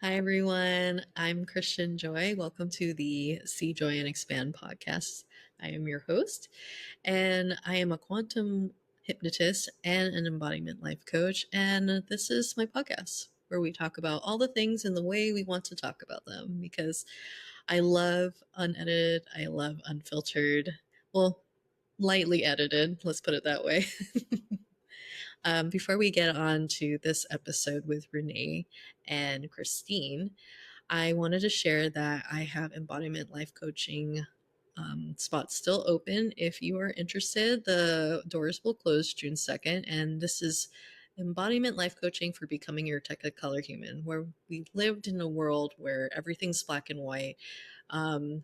Hi, everyone. I'm Christian Joy. Welcome to the CJoy Expand podcast. I am your host, and I am a quantum hypnotist and an embodiment life coach. And this is my podcast where we talk about all the things in the way we want to talk about them because I love unedited, I love unfiltered, well, lightly edited, let's put it that way. Before we get on to this episode with Renee and Christine, I wanted to share that I have embodiment life coaching spots still open. If you are interested, the doors will close June 2nd. And this is embodiment life coaching for becoming your Technicolor human, where we lived in a world where everything's black and white. Um,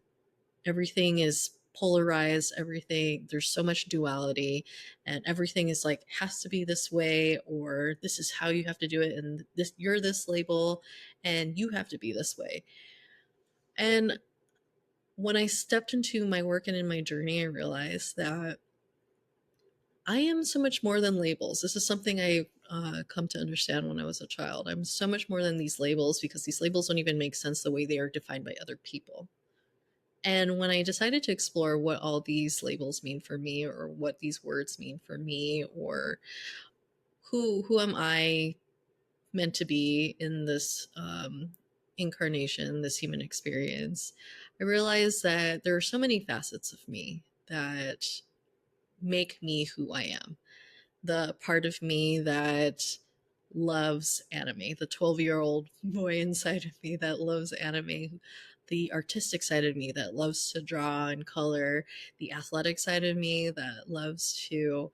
Everything is polarized, everything, there's so much duality, and everything is like has to be this way, or this is how you have to do it, and this, you're this label and you have to be this way. And when I stepped into my work and in my journey, I realized that I am so much more than labels. This is something I come to understand when I was a child. I'm so much more than these labels because these labels don't even make sense the way they are defined by other people. And when I decided to explore what all these labels mean for me, or what these words mean for me, or who am I meant to be in this incarnation, this human experience, I realized that there are so many facets of me that make me who I am. The part of me that loves anime, the 12-year-old boy inside of me that loves anime, the artistic side of me that loves to draw and color, the athletic side of me that loves to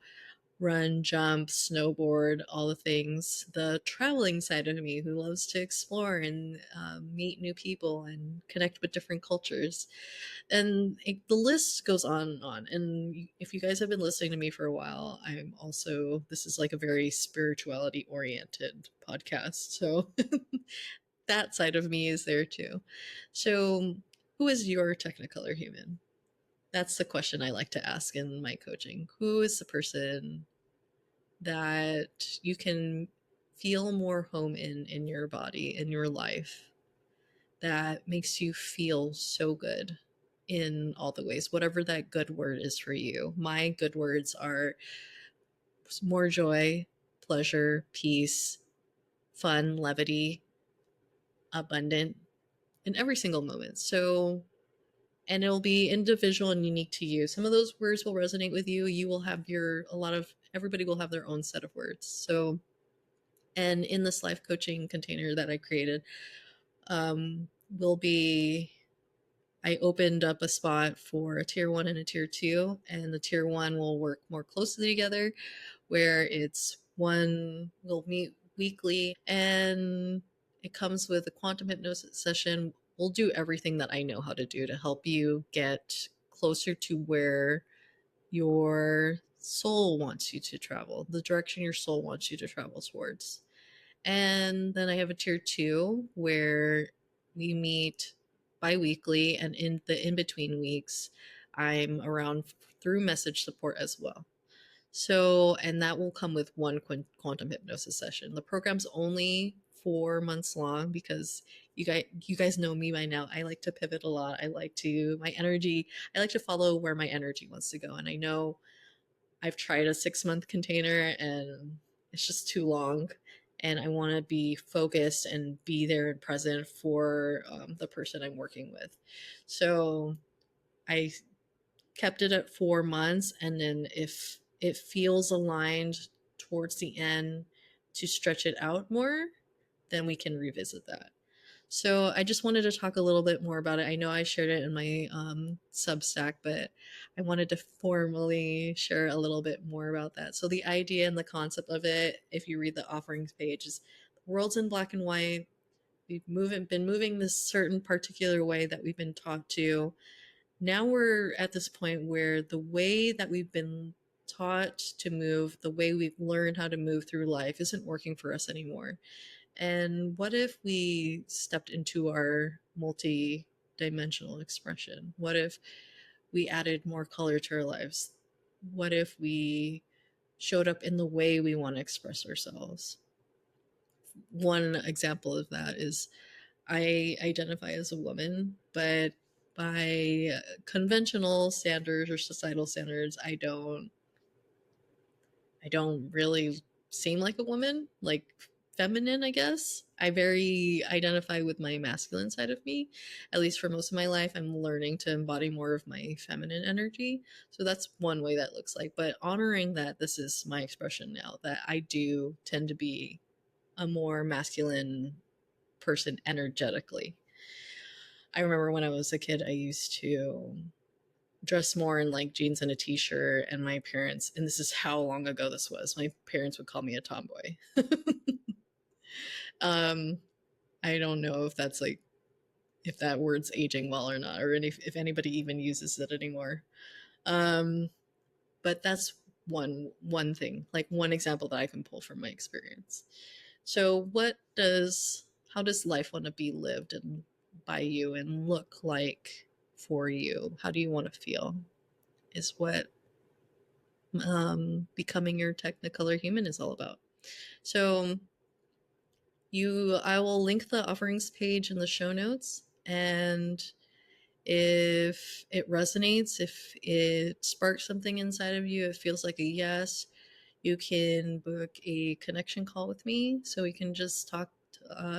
run, jump, snowboard, all the things. The traveling side of me who loves to explore and meet new people and connect with different cultures. And the list goes on and on. And if you guys have been listening to me for a while, I'm also, this is like a very spirituality oriented podcast. So that side of me is there too. So, who is your Technicolor human? That's the question I like to ask in my coaching. Who is the person that you can feel more home in your body, in your life, that makes you feel so good in all the ways, whatever that good word is for you. My good words are more joy, pleasure, peace, fun, levity, abundant in every single moment. So, and it'll be individual and unique to you. Some of those words will resonate with you. You will have a lot of, everybody will have their own set of words. So, and in this life coaching container that I created, will be, I opened up a spot for a tier one and a tier two, and the tier one will work more closely together, where it's one, we'll meet weekly, and it comes with a quantum hypnosis session. We'll do everything that I know how to do to help you get closer to where your soul wants you to travel, the direction your soul wants you to travel towards. And then I have a tier two where we meet bi-weekly, and in the in-between weeks, I'm around through message support as well. So, and that will come with one quantum hypnosis session. The program's only 4 months long because you guys know me by now. I like to pivot a lot. I like to follow where my energy wants to go. And I know I've tried a 6 month container and it's just too long. And I want to be focused and be there and present for the person I'm working with. So I kept it at 4 months. And then if it feels aligned towards the end to stretch it out more, then we can revisit that. So I just wanted to talk a little bit more about it. I know I shared it in my Substack, but I wanted to formally share a little bit more about that. So the idea and the concept of it, if you read the offerings page, is the world's in black and white. Been moving this certain particular way that we've been taught to. Now we're at this point where the way that we've been taught to move, the way we've learned how to move through life, isn't working for us anymore. And what if we stepped into our multi-dimensional expression? What if we added more color to our lives? What if we showed up in the way we want to express ourselves? One example of that is I identify as a woman, but by conventional standards or societal standards, I don't really seem like a woman, like feminine, I guess. I very identify with my masculine side of me. At least for most of my life, I'm learning to embody more of my feminine energy. So that's one way that looks like. But honoring that this is my expression now, that I do tend to be a more masculine person energetically. I remember when I was a kid, I used to dress more in like jeans and a t-shirt, and my parents, and this is how long ago this was, my parents would call me a tomboy. um I don't know if that's like, if that word's aging well or not, or if anybody even uses it anymore. um but that's one thing, like one example that I can pull from my experience. So how does life want to be lived and by you and look like for you? How do you want to feel is what becoming your Technicolor human is all about. So I will link the offerings page in the show notes, and if it resonates, if it sparks something inside of you, it feels like a yes, you can book a connection call with me so we can just talk,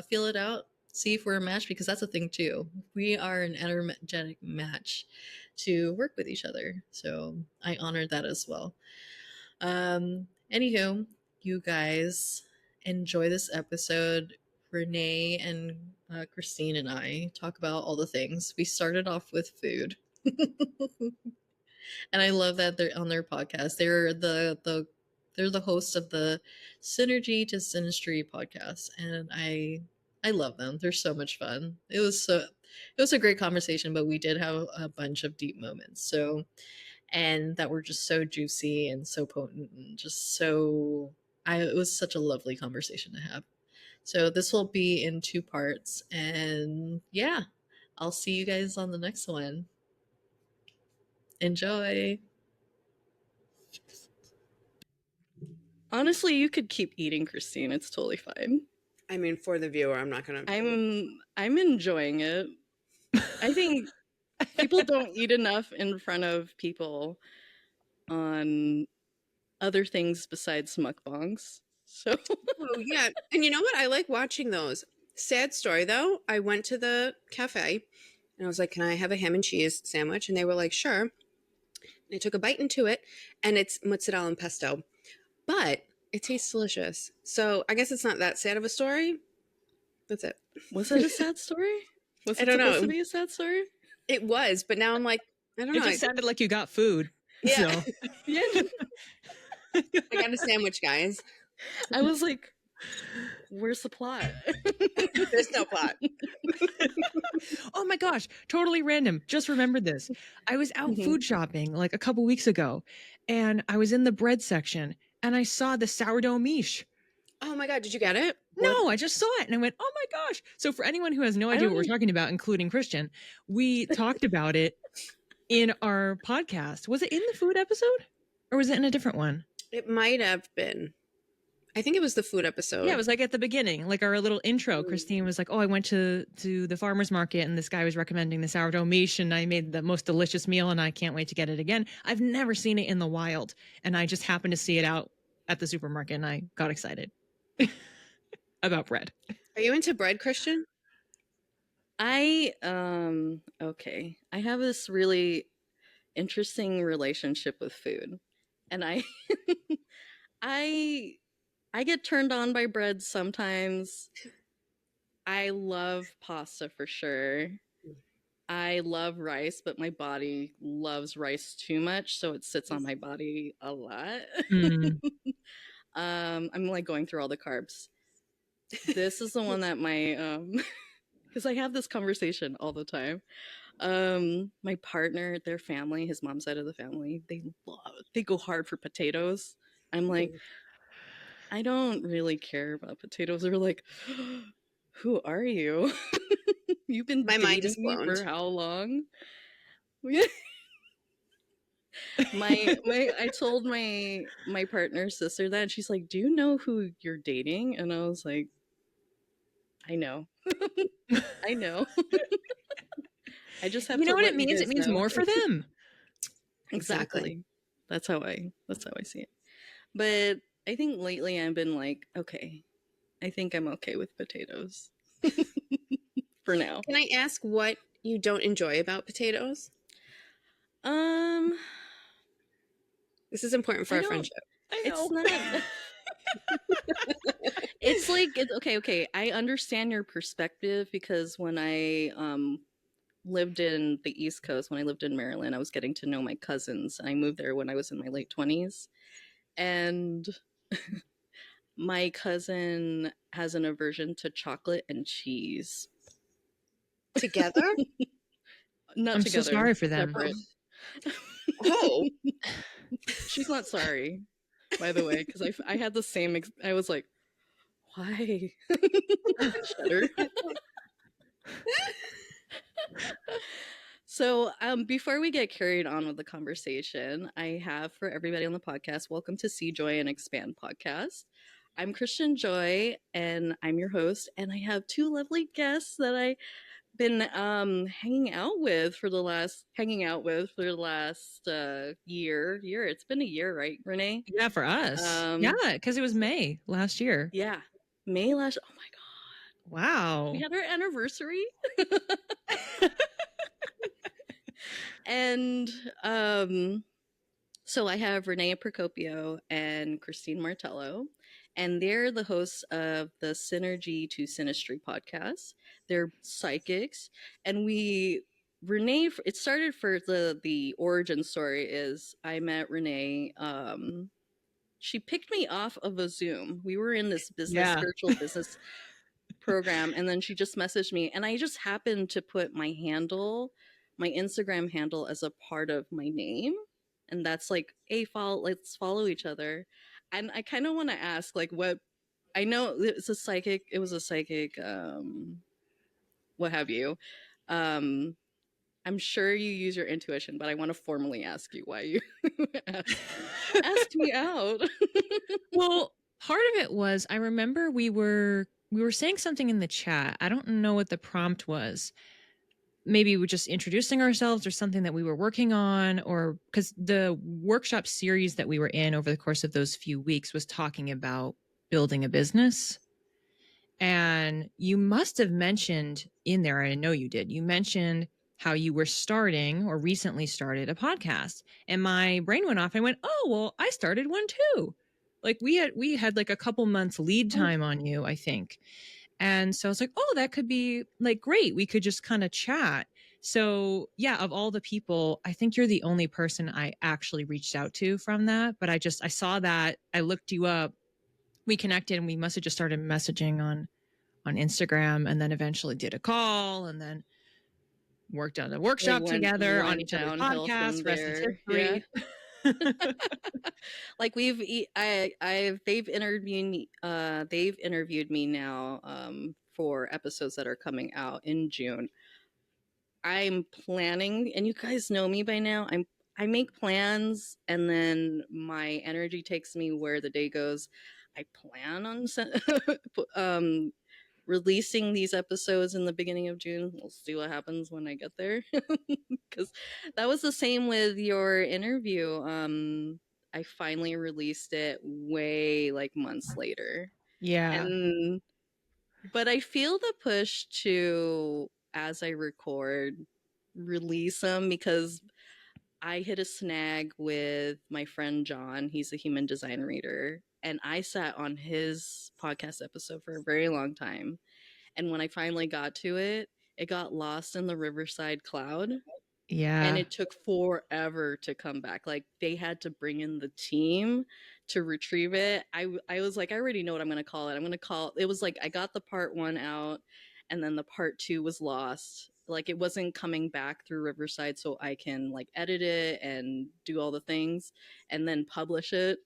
feel it out, see if we're a match, because that's a thing too. We are an energetic match to work with each other. So I honor that as well. Anywho, you guys enjoy this episode. Renee and Christine and I talk about all the things. We started off with food. And I love that they're on their podcast. They're the host of the Synergy to Synastry podcast, and I love them. They're so much fun. It was a great conversation, but we did have a bunch of deep moments. So, and that were just so juicy and so potent and just so it was such a lovely conversation to have. So this will be in 2 parts, and yeah, I'll see you guys on the next one. Enjoy. Honestly, you could keep eating, Christine. It's totally fine. I mean, for the viewer, I'm not gonna. I'm enjoying it. I think people don't eat enough in front of people on other things besides mukbangs. So Oh yeah, and you know what? I like watching those. Sad story though. I went to the cafe, and I was like, "Can I have a ham and cheese sandwich?" And they were like, "Sure." And I took a bite into it, and it's mozzarella and pesto, but it tastes delicious. So I guess it's not that sad of a story. That's it. was it a sad story? Was I it don't supposed know. to be a sad story? It was, but now I'm like, I don't know. It just sounded like you got food. Yeah. So. Yeah. I got a sandwich, guys. I was like, where's the plot? There's no plot. Oh my gosh, totally random. Just remembered this. I was out food shopping like a couple weeks ago, and I was in the bread section, and I saw the sourdough mish. Oh my god, did you get it? No, I just saw it and I went, oh my gosh. So for anyone who has no idea what we're talking about, including Christian, we talked about it in our podcast. Was it in the food episode or was it in a different one? It might have been. I think it was the food episode. Yeah, it was like at the beginning, like our little intro. Christine was like, oh, I went to the farmer's market and this guy was recommending the sourdough mish and I made the most delicious meal and I can't wait to get it again. I've never seen it in the wild and I just happened to see it out at the supermarket and I got excited about bread. Are you into bread, Christian? Okay. I have this really interesting relationship with food. And I get turned on by bread sometimes. I love pasta for sure. I love rice, but my body loves rice too much, so it sits on my body a lot. I'm like going through all the carbs. This is the one that my because I have this conversation all the time. My partner, their family, his mom's side of the family, they go hard for potatoes. I'm like, I don't really care about potatoes. They're like, who are you? You've been my mind is dating me blown. for how long? I told my partner's sister that, and she's like, do you know who you're dating? And I was like, I know. I know. I just have You to know what let it means? It guys means know. more for them. Exactly. That's how I see it. But I think lately I've been like, okay, I think I'm okay with potatoes. For now. Can I ask what you don't enjoy about potatoes? Um This is important for I our don't friendship. I it's know. not it's like it's okay. I understand your perspective because when I lived in the East Coast, when I lived in Maryland, I was getting to know my cousins. I moved there when I was in my late 20s. And my cousin has an aversion to chocolate and cheese. Together? Not I'm so together, sorry for them. separate. Oh. She's not sorry, by the way, because I had the same. I was like, why? Cheddar. So, before we get carried on with the conversation, I have for everybody on the podcast, welcome to CJoy and Expand podcast. I'm Christian Joy, and I'm your host, and I have two lovely guests that I've been hanging out with for the last year. It's been a year, right, Renee? Yeah, for us. Yeah, Um, because it was May last year. yeah, May last. Oh my god, we Wow. had our anniversary. And so I have Renee Precopio and Christine Martello, and they're the hosts of the Synergy to Synastry podcast. They're psychics, and Renee. It started for the origin story is I met Renee. She picked me off of a Zoom. We were in this Yeah. spiritual business program, and then she just messaged me, and I just happened to put my Instagram handle as a part of my name, and that's like, hey, let's follow each other. And I kind of want to ask, like, what I know it was a psychic, what have you. I'm sure you use your intuition, but I want to formally ask you why you asked me out. Well, part of it was I remember we were saying something in the chat. I don't know what the prompt was. Maybe we're just introducing ourselves or something that we were working on, or because the workshop series that we were in over the course of those few weeks was talking about building a business. And you must have mentioned in there, I know you did, you mentioned how you were starting or recently started a podcast. And my brain went off. I went, oh, well, I started one too. Like we had like a couple months lead time on you, I think. And so I was like, oh, that could be like great. We could just kind of chat. So yeah, of all the people, I think you're the only person I actually reached out to from that. But I saw that, I looked you up, we connected, and we must have just started messaging on Instagram, and then eventually did a call, and then worked on a workshop together on went each other's downhill podcasts. from Rest is there. Yeah. history. Like they've interviewed me now for episodes that are coming out in June. I'm planning, and you guys know me by now. I make plans, and then my energy takes me where the day goes. I plan on releasing these episodes in the beginning of June. We'll see what happens when I get there. Because that was the same with your interview. I finally released it way like months later. Yeah. And but I feel the push to, as I record, release them because I hit a snag with my friend John. He's a human design reader. And I sat on his podcast episode for a very long time. And when I finally got to it, it got lost in the Riverside cloud. And Yeah. it took forever to come back. Like they had to bring in the team to retrieve it. I was like, I already know what I'm going to call it. I'm going to call it was like I got the part 1 out, and then the part 2 was lost. Like it wasn't coming back through Riverside, so I can like edit it and do all the things and then publish it.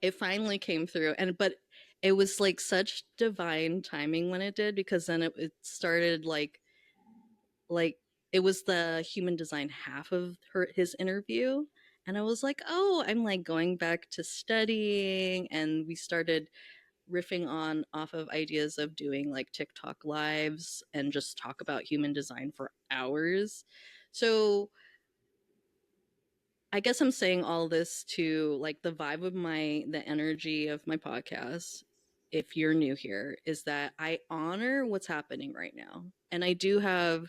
It finally came through, but it was like such divine timing when it did, because then it started like it was the human design half of his interview, and I was like, oh, I'm like going back to studying, and we started riffing on off of ideas of doing like TikTok lives and just talk about human design for hours. So I guess I'm saying all this to like the vibe of the energy of my podcast, if you're new here, is that I honor what's happening right now. And I do have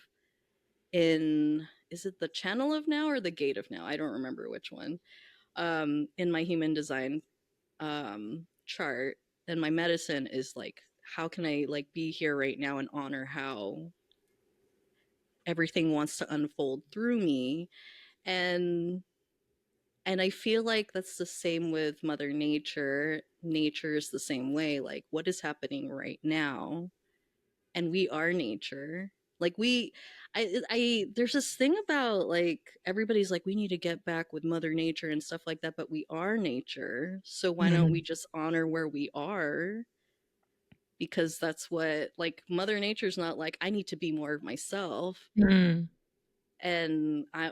is it the channel of now or the gate of now? I don't remember which one. In my human design chart, and my medicine is like, how can I like be here right now and honor how everything wants to unfold through me. And I feel like that's the same with Mother Nature. Nature is the same way. Like, what is happening right now? And we are nature. Like there's this thing about like everybody's like we need to get back with Mother Nature and stuff like that, but we are nature. So why don't we just honor where we are? Because that's what like Mother Nature's not like I need to be more of myself. And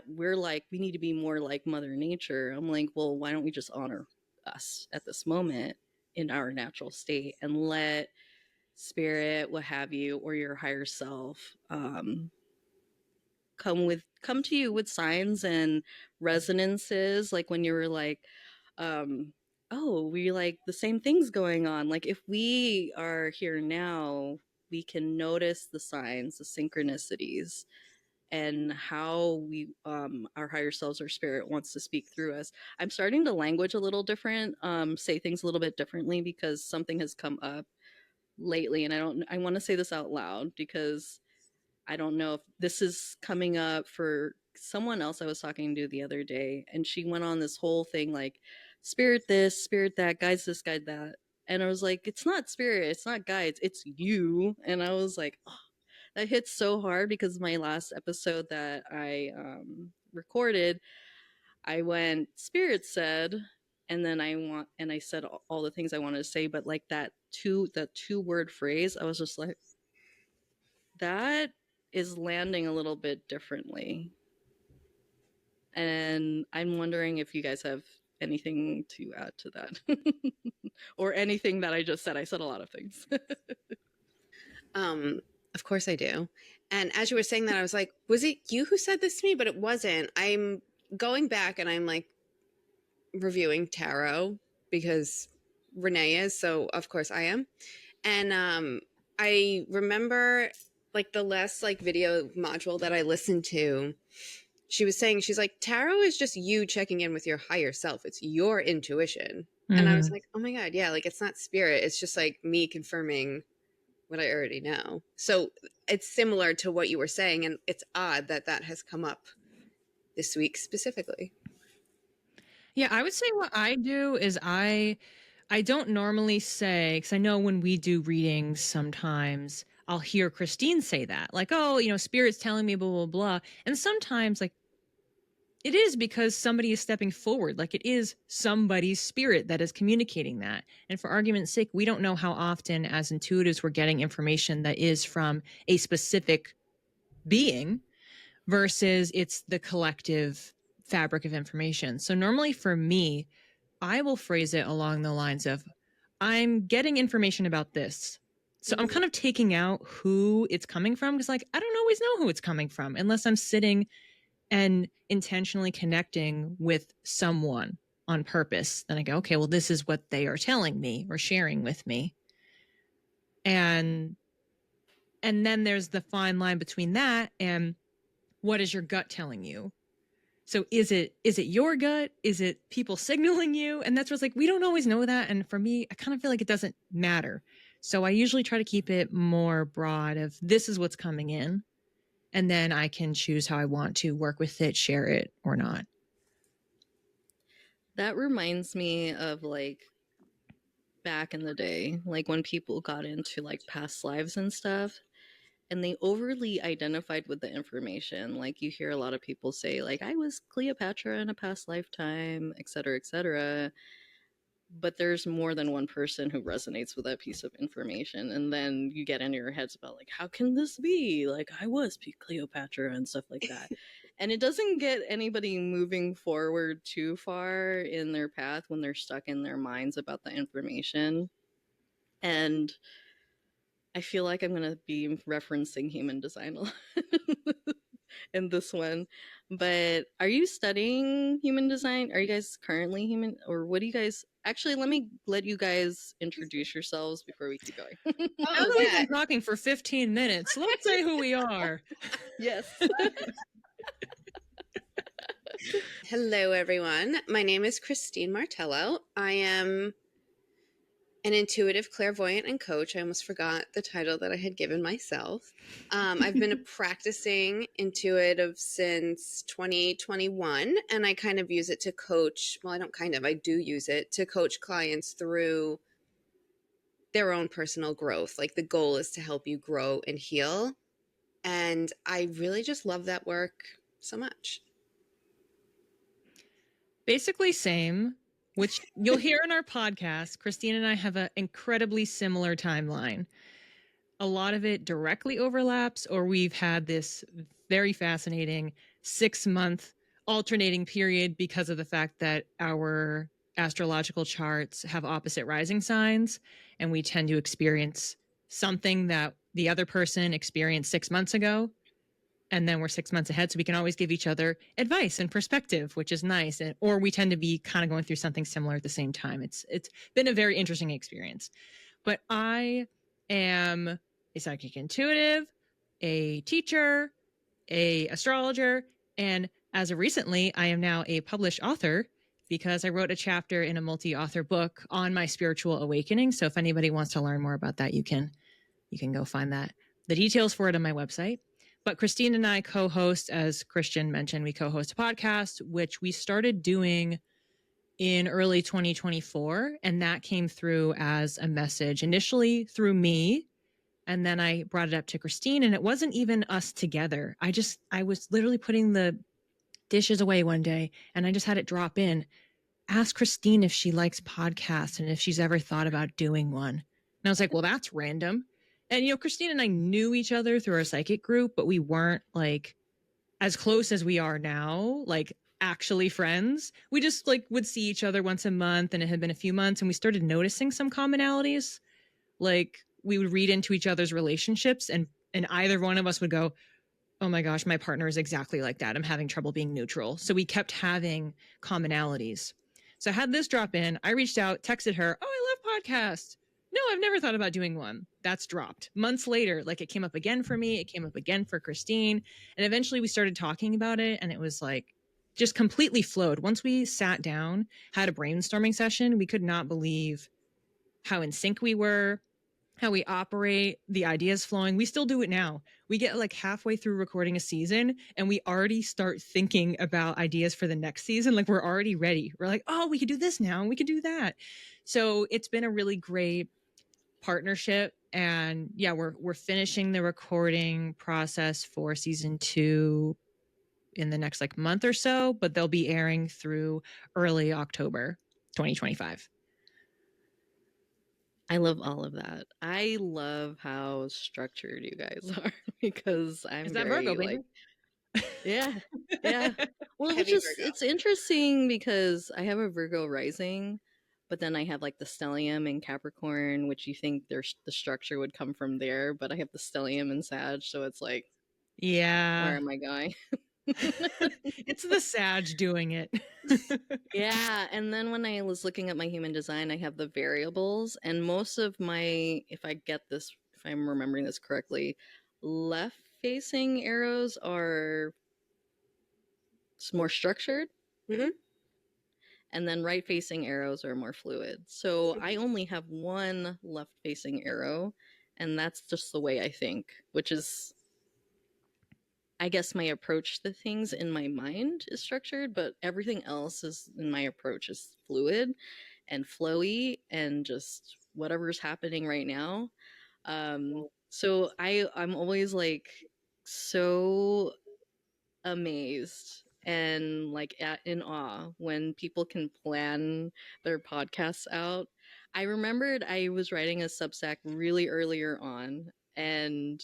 we're like, we need to be more like Mother Nature. I'm like, well, why don't we just honor us at this moment in our natural state and let spirit, what have you, or your higher self come to you with signs and resonances, like when you were like, oh, we like the same things going on. Like if we are here now, we can notice the signs, the synchronicities, and how we our higher selves or spirit wants to speak through us. I'm starting to language a little different, say things a little bit differently because something has come up lately, and I want to say this out loud because I don't know if this is coming up for someone else I was talking to the other day, and she went on this whole thing like spirit this, spirit that, guides this, guide that. And I was like, it's not spirit, it's not guides, it's you. And I was like, oh, that hits so hard because my last episode that I recorded, I went spirit said, and then I said all the things I wanted to say, but like that two word phrase, I was just like, that is landing a little bit differently. And I'm wondering if you guys have anything to add to that or anything that I just said. I said a lot of things. Of course I do. And as you were saying that, I was like, was it you who said this to me? But it wasn't. I'm going back and I'm like reviewing tarot because Renee is, so of course I am. And I remember like the last like video module that I listened to, she was saying, she's like, tarot is just you checking in with your higher self. It's your intuition. And I was like, oh my God, yeah, like it's not spirit. It's just like me confirming what I already know. So it's similar to what you were saying. And it's odd that that has come up this week specifically. Yeah, I would say what I do is I don't normally say, because I know when we do readings sometimes I'll hear Christine say that, like, oh, you know, spirit's telling me blah, blah, blah. And sometimes like it is because somebody is stepping forward, like it is somebody's spirit that is communicating that. And for argument's sake, we don't know how often as intuitives we're getting information that is from a specific being versus it's the collective fabric of information. So normally for me, I will phrase it along the lines of, I'm getting information about this. So I'm kind of taking out who it's coming from, because like I don't always know who it's coming from unless I'm sitting and intentionally connecting with someone on purpose. Then I go, okay, well, this is what they are telling me or sharing with me. And then there's the fine line between that and what is your gut telling you? So is it your gut? Is it people signaling you? And that's what's like, we don't always know that. And for me, I kind of feel like it doesn't matter. So I usually try to keep it more broad of this is what's coming in. And then I can choose how I want to work with it, share it or not. That reminds me of like back in the day, like when people got into like past lives and stuff, and they overly identified with the information. Like you hear a lot of people say like, I was Cleopatra in a past lifetime, etc., etc. But there's more than one person who resonates with that piece of information, and then you get in your heads about like, how can this be, like I was Cleopatra and stuff like that. And it doesn't get anybody moving forward too far in their path when they're stuck in their minds about the information. And I feel like I'm going to be referencing human design a lot in this one. But are you studying human design? Are you guys currently human, or what do you guys actually, let me let you guys introduce yourselves before we keep going. Now Oh, that we've yeah. been talking for 15 minutes, let's say who we are. Yes. Hello, everyone. My name is Christine Martello. I am an intuitive clairvoyant and coach. I almost forgot the title that I had given myself. I've been a practicing intuitive since 2021, and I kind of use it to coach. Well, I don't kind of, I do use it to coach clients through their own personal growth. Like the goal is to help you grow and heal. And I really just love that work so much. Basically same, which you'll hear in our podcast. Christine and I have an incredibly similar timeline. A lot of it directly overlaps, or we've had this very fascinating 6-month alternating period because of the fact that our astrological charts have opposite rising signs, and we tend to experience something that the other person experienced 6 months ago, and then we're 6 months ahead, so we can always give each other advice and perspective, which is nice. Or we tend to be kind of going through something similar at the same time. It's been a very interesting experience. But I am a psychic intuitive, a teacher, a astrologer, and as of recently, I am now a published author because I wrote a chapter in a multi-author book on my spiritual awakening. So if anybody wants to learn more about that, you can go find that. The details for it on my website. But Christine and I co-host, as Christian mentioned, we co-host a podcast, which we started doing in early 2024. And that came through as a message initially through me. And then I brought it up to Christine, and it wasn't even us together. I was literally putting the dishes away one day, and I just had it drop in. Ask Christine if she likes podcasts and if she's ever thought about doing one. And I was like, well, that's random. And, Christine and I knew each other through our psychic group, but we weren't like as close as we are now, like actually friends. We just like would see each other once a month, and it had been a few months, and we started noticing some commonalities. Like we would read into each other's relationships, and either one of us would go, oh my gosh, my partner is exactly like that. I'm having trouble being neutral. So we kept having commonalities. So I had this drop in. I reached out, texted her, oh, I love podcasts. No, I've never thought about doing one. That's dropped. Months later, like it came up again for me. It came up again for Christine. And eventually we started talking about it. And it was like just completely flowed. Once we sat down, had a brainstorming session, we could not believe how in sync we were, how we operate, the ideas flowing. We still do it now. We get like halfway through recording a season and we already start thinking about ideas for the next season. Like we're already ready. We're like, oh, we could do this now and we could do that. So it's been a really great partnership. And yeah, we're finishing the recording process for season 2 in the next like month or so, but they'll be airing through early October 2025. I love all of that. I love how structured you guys are because I'm Is that very Virgo, baby? like, yeah, yeah. Well, Heavy Virgo. it's interesting because I have a Virgo rising, but then I have like the stellium in Capricorn, which you think there's the structure would come from there, but I have the stellium in Sag, so it's like, Yeah. where am I going? It's the Sag doing it. Yeah, and then when I was looking at my human design, I have the variables, and most of my, if I'm remembering this correctly, left facing arrows are more structured, Mhm. and then right facing arrows are more fluid. So I only have one left facing arrow, and that's just the way I think, which is, I guess, my approach to things in my mind is structured, but everything else is in my approach is fluid and flowy and just whatever's happening right now. So I'm always like so amazed and like in awe when people can plan their podcasts out. I remembered I was writing a Substack really earlier on, and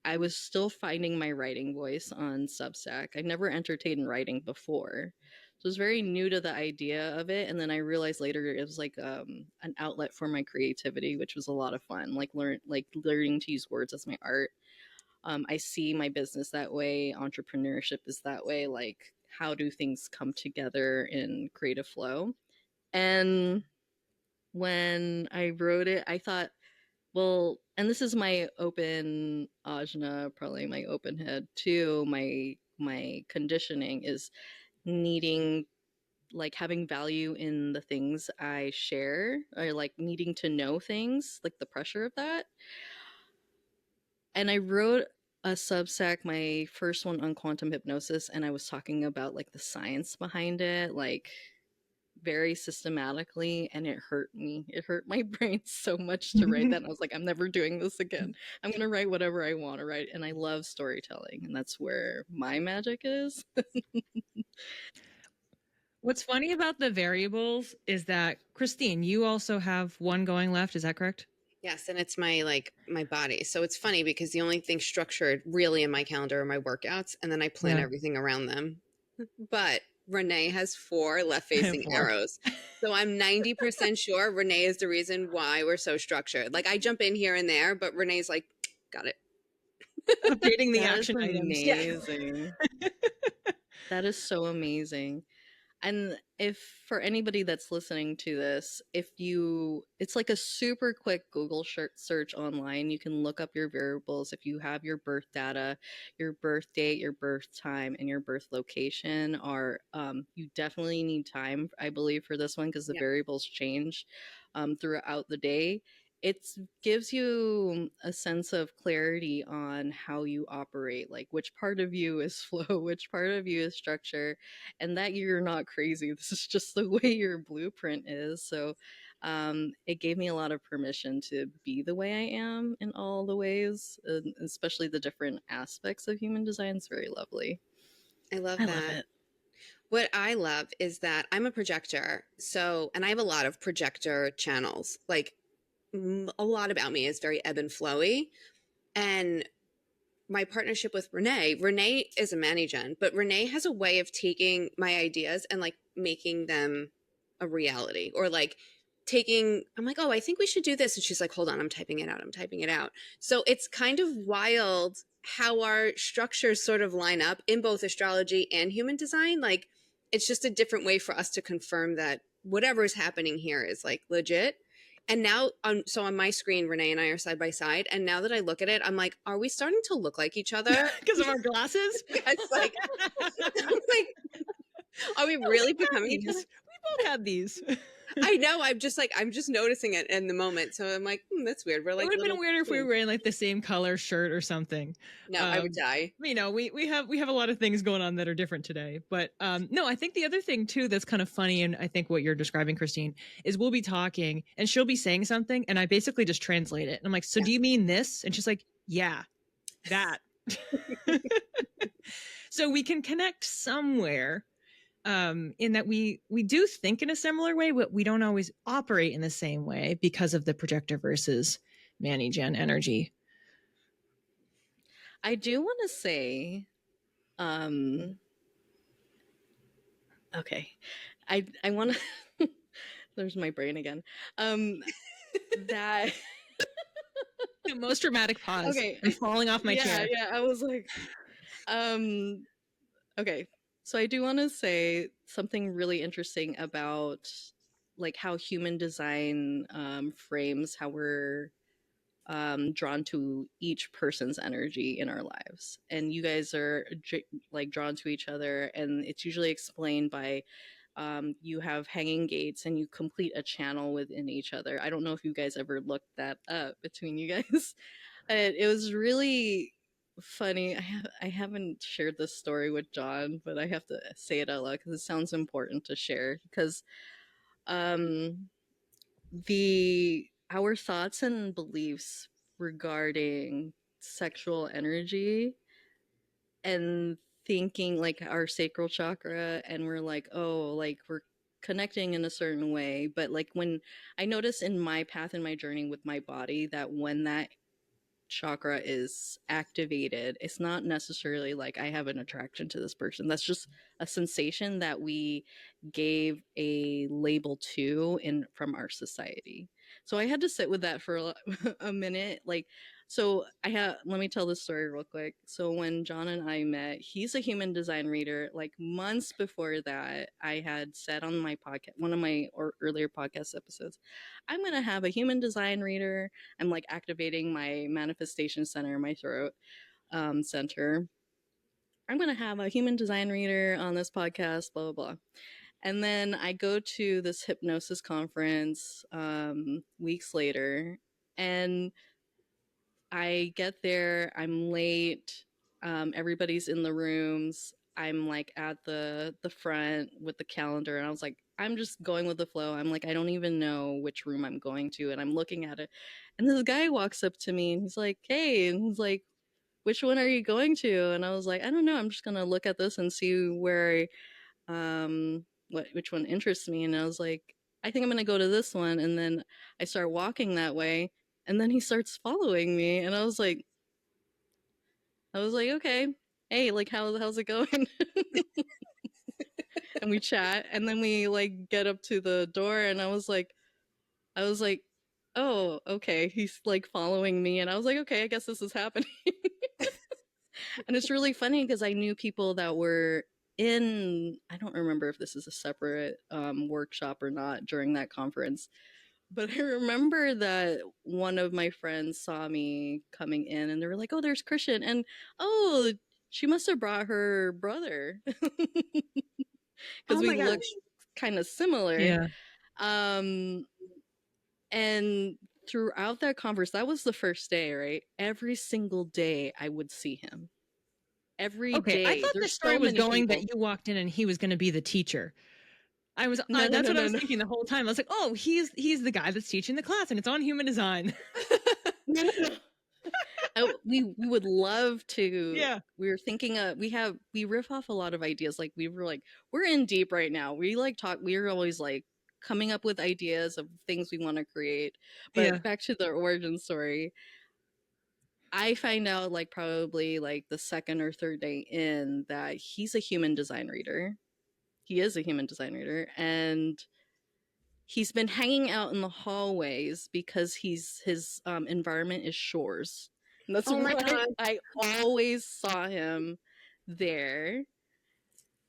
I was still finding my writing voice on Substack. I never entertained writing before. So I was very new to the idea of it, and then I realized later it was like an outlet for my creativity, which was a lot of fun. Like learning to use words as my art. I see my business that way. Entrepreneurship is that way. Like, how do things come together in creative flow? And when I wrote it, I thought, well, and this is my open ajna, probably my open head too. My conditioning is needing, like, having value in the things I share, or like needing to know things, like the pressure of that. And I wrote a Substack, my first one on quantum hypnosis, and I was talking about like the science behind it, like very systematically, and it hurt me. It hurt my brain so much to write that. And I was like, I'm never doing this again. I'm gonna write whatever I want to write, and I love storytelling, and that's where my magic is. What's funny about the variables is that, Christine, you also have one going left. Is that correct? Yes, and it's my body. So it's funny because the only thing structured really in my calendar are my workouts, and then I plan everything around them. But Renee has 4 left-facing 4. arrows. So I'm 90% sure Renee is the reason why we're so structured. Like, I jump in here and there, but Renee's like, got it. Updating the That action is items. amazing. That is so amazing. And if for anybody that's listening to this, it's like a super quick Google search online. You can look up your variables. If you have your birth data, your birth date, your birth time, and your birth location, are you definitely need time, I believe, for this one, because the variables change throughout the day. It gives you a sense of clarity on how you operate, like which part of you is flow, which part of you is structure, and that you're not crazy. This is just the way your blueprint is. So it gave me a lot of permission to be the way I am in all the ways, especially the different aspects of human design. It's very lovely. I love I that. love it. What I love is that I'm a projector. So, and I have a lot of projector channels. Like, a lot about me is very ebb and flowy. And my partnership with Renee is a Manigen, but Renee has a way of taking my ideas and like making them a reality, or like I'm like, oh, I think we should do this. And she's like, hold on, I'm typing it out. So it's kind of wild how our structures sort of line up in both astrology and human design. Like, it's just a different way for us to confirm that whatever is happening here is like legit. And now, so on my screen, Renee and I are side by side. And now that I look at it, I'm like, are we starting to look like each other? Because of our glasses? It's like, I'm like, are we really becoming each other? We both had these. I know. I'm just noticing it in the moment. So I'm like, that's weird. We're like, it would have been weirder if we were wearing like the same color shirt or something. No, I would die. You know, we have a lot of things going on that are different today. But no, I think the other thing too that's kind of funny, and I think what you're describing, Christine, is we'll be talking and she'll be saying something, and I basically just translate it. And I'm like, so do you mean this? And she's like, yeah, that. So we can connect somewhere. In that we do think in a similar way, but we don't always operate in the same way because of the projector versus Manigen energy. I do want to say, okay, I want to. There's my brain again. That The most dramatic pause. Okay, I'm falling off my chair. Yeah, I was like, okay. So I do want to say something really interesting about like how human design frames how we're drawn to each person's energy in our lives. And you guys are like drawn to each other, and it's usually explained by you have hanging gates and you complete a channel within each other. I don't know if you guys ever looked that up between you guys. It was really funny. I haven't shared this story with John, but I have to say it out loud because it sounds important to share. Because our thoughts and beliefs regarding sexual energy and thinking like our sacral chakra, and we're like, oh, like we're connecting in a certain way. But like when I notice in my path, in my journey with my body, that when that chakra is activated, it's not necessarily like I have an attraction to this person. That's just a sensation that we gave a label to in from our society. So I had to sit with that for a minute. Like, so let me tell this story real quick. So when John and I met, he's a human design reader. Like months before that, I had said on my podcast, one of my earlier podcast episodes, I'm going to have a human design reader. I'm like activating my manifestation center, my throat center. I'm going to have a human design reader on this podcast, blah, blah, blah. And then I go to this hypnosis conference weeks later, and I get there, I'm late, everybody's in the rooms, I'm like at the front with the calendar, and I was like, I'm just going with the flow. I'm like, I don't even know which room I'm going to, and I'm looking at it, and this guy walks up to me and he's like, hey, and he's like, which one are you going to? And I was like, I don't know, I'm just gonna look at this and see where which one interests me. And I was like, I think I'm gonna go to this one. And then I start walking that way, and then he starts following me, and I was like, okay, hey, like how's it going? And we chat, and then we like get up to the door, and I was like, oh, okay, he's like following me, and I was like, okay, I guess this is happening. And it's really funny because I knew people that were in, I don't remember if this is a separate workshop or not during that conference, but I remember that one of my friends saw me coming in, and they were like, oh, there's Christian, and oh, she must have brought her brother. Because Oh we my look gosh. kind of similar. Yeah. And throughout that conference, that was the first day, right? Every single day I would see him. Every Okay, I day. thought the There's story so was many going people. that you walked in and he was going to be the teacher. No, That's what I was no. thinking the whole time. I was like, oh, he's the guy that's teaching the class, and it's on human design. No. We would love to. Yeah. We were thinking we riff off a lot of ideas. Like we were like, we're in deep right now. We like talk. We're always like coming up with ideas of things we want to create. But Yeah. back to the origin story. I find out like probably like the second or third day in that he's a human design reader. He is a human design reader, and he's been hanging out in the hallways because his environment is shores. And that's Oh my why God. I always saw him there.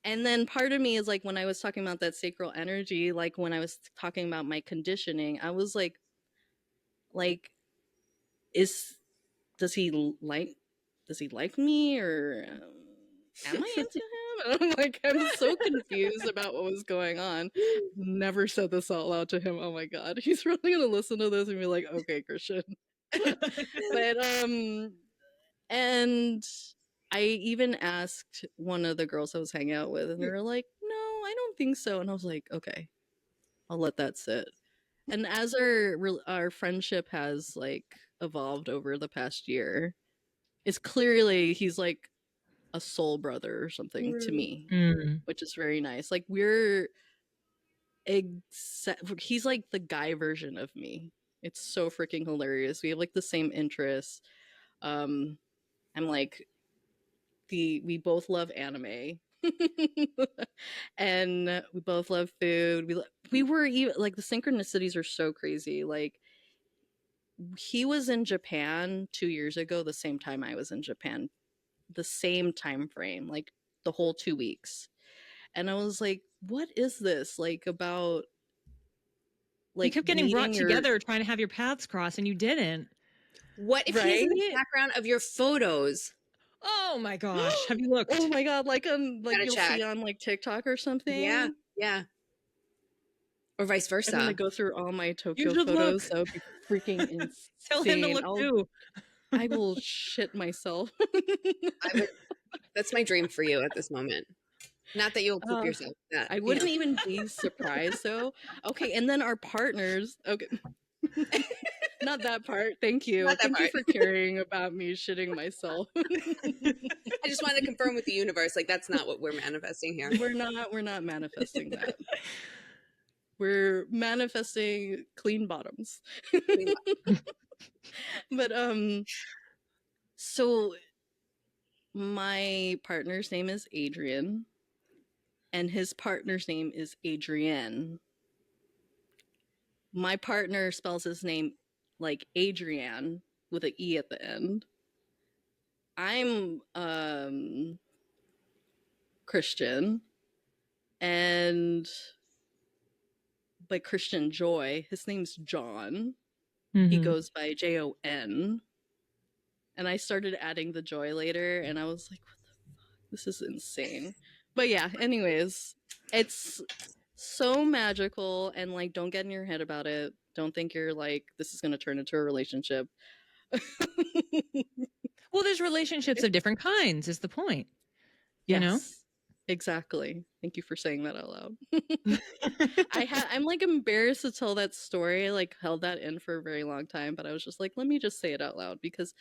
And then part of me is like, when I was talking about that sacral energy, like when I was talking about my conditioning, I was like, does he like me, or am I into him? And I'm like, I'm so confused about what was going on. Never said this out loud to him. Oh my god, he's probably gonna listen to this and be like, okay, Christian. But and I even asked one of the girls I was hanging out with, and they were like, no, I don't think so. And I was like, okay, I'll let that sit. And as our friendship has like evolved over the past year, it's clearly he's like a soul brother or something to me, which is very nice. Like he's like the guy version of me. It's so freaking hilarious. We have like the same interests. I'm like we both love anime. And we both love food. We were even like, the synchronicities are so crazy. Like he was in Japan 2 years ago, the same time I was in Japan, the same time frame, like the whole 2 weeks. And I was like, what is this like about, You like kept getting brought meeting together trying to have your paths cross, and you didn't. What if he's in the Right? background of your photos? Oh my gosh. Have you looked? Oh my god, like Gotta you'll check. see on like TikTok or something. Yeah. Or vice I'm gonna versa. go through all my Tokyo should photos. look. That would be freaking insane. Tell him to look too. I will shit myself. That's my dream for you at this moment. Not that you'll poop yourself. That, I wouldn't even be surprised though. Okay, and then our partners. Okay. Not that part. Thank you. Not that Thank you part. for caring about me shitting myself. I just wanted to confirm with the universe, like that's not what we're manifesting here. We're not manifesting that. We're manifesting clean bottoms. But So my partner's name is Adrian, and his partner's name is Adrienne. My partner spells his name like Adrienne with an E at the end. I'm Christian, and by Christian Joy, his name's John. He Mhm. goes by Jon. And I started adding the joy later, and I was like, what the fuck? This is insane. But yeah, anyways, it's so magical, and like, don't get in your head about it. Don't think you're like, this is going to turn into a relationship. Well, there's relationships of different kinds, is the point. You know? Yes, exactly. Thank you for saying that out loud. I'm like embarrassed to tell that story. I like held that in for a very long time, but I was just like, let me just say it out loud because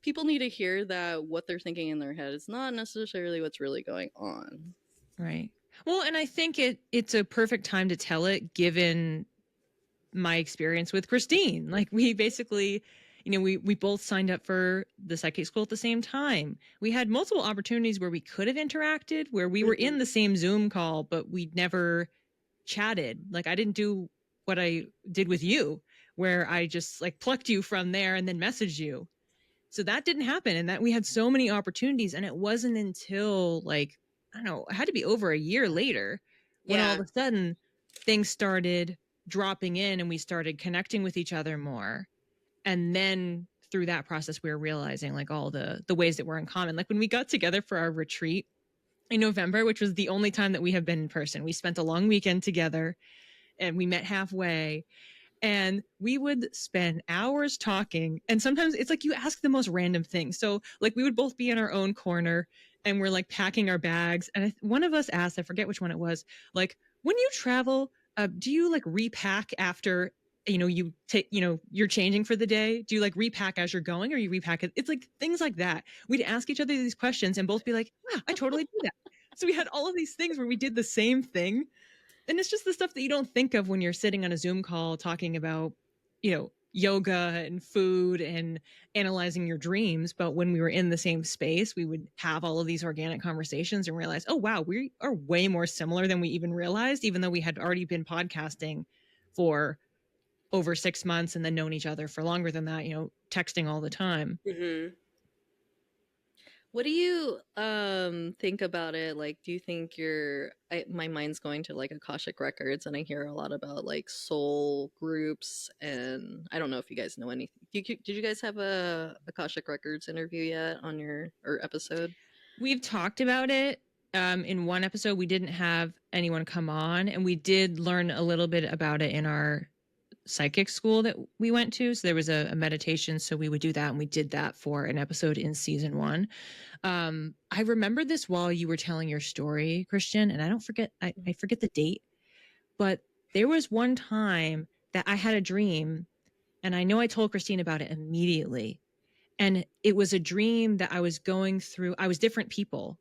people need to hear that what they're thinking in their head is not necessarily what's really going on. Right. Well, and I think it's a perfect time to tell it given my experience with Christine. Like we basically, we both signed up for the psychic school at the same time. We had multiple opportunities where we could have interacted, where we were in the same Zoom call, but we never chatted. Like I didn't do what I did with you, where I just like plucked you from there and then messaged you. So that didn't happen. And that we had so many opportunities. And it wasn't until like, I don't know, it had to be over a year later when all of a sudden things started dropping in and we started connecting with each other more. And then through that process, we were realizing like all the ways that we're in common. Like when we got together for our retreat in November, which was the only time that we have been in person, we spent a long weekend together and we met halfway. And we would spend hours talking. And sometimes it's like you ask the most random things. So, like, we would both be in our own corner and we're like packing our bags. And one of us asked, I forget which one it was, like, when you travel, do you like repack after, you take, you're changing for the day? Do you like repack as you're going or you repack it? It's like things like that. We'd ask each other these questions and both be like, yeah, I totally do that. So we had all of these things where we did the same thing. And it's just the stuff that you don't think of when you're sitting on a Zoom call talking about, yoga and food and analyzing your dreams. But when we were in the same space, we would have all of these organic conversations and realize, oh, wow, we are way more similar than we even realized, even though we had already been podcasting for over 6 months and then known each other for longer than that, texting all the time. Mm-hmm. What do you think about it? Like, do you think my mind's going to like Akashic Records, and I hear a lot about like soul groups, and I don't know if you guys know anything. Did you guys have a Akashic Records interview yet on your episode? We've talked about it. In one episode, we didn't have anyone come on, and we did learn a little bit about it in our psychic school that we went to. So there was a meditation. So we would do that. And we did that for an episode in season 1. I remember this while you were telling your story, Christian, and I forget the date, but there was one time that I had a dream and I know I told Christine about it immediately. And it was a dream that I was going through. I was different people.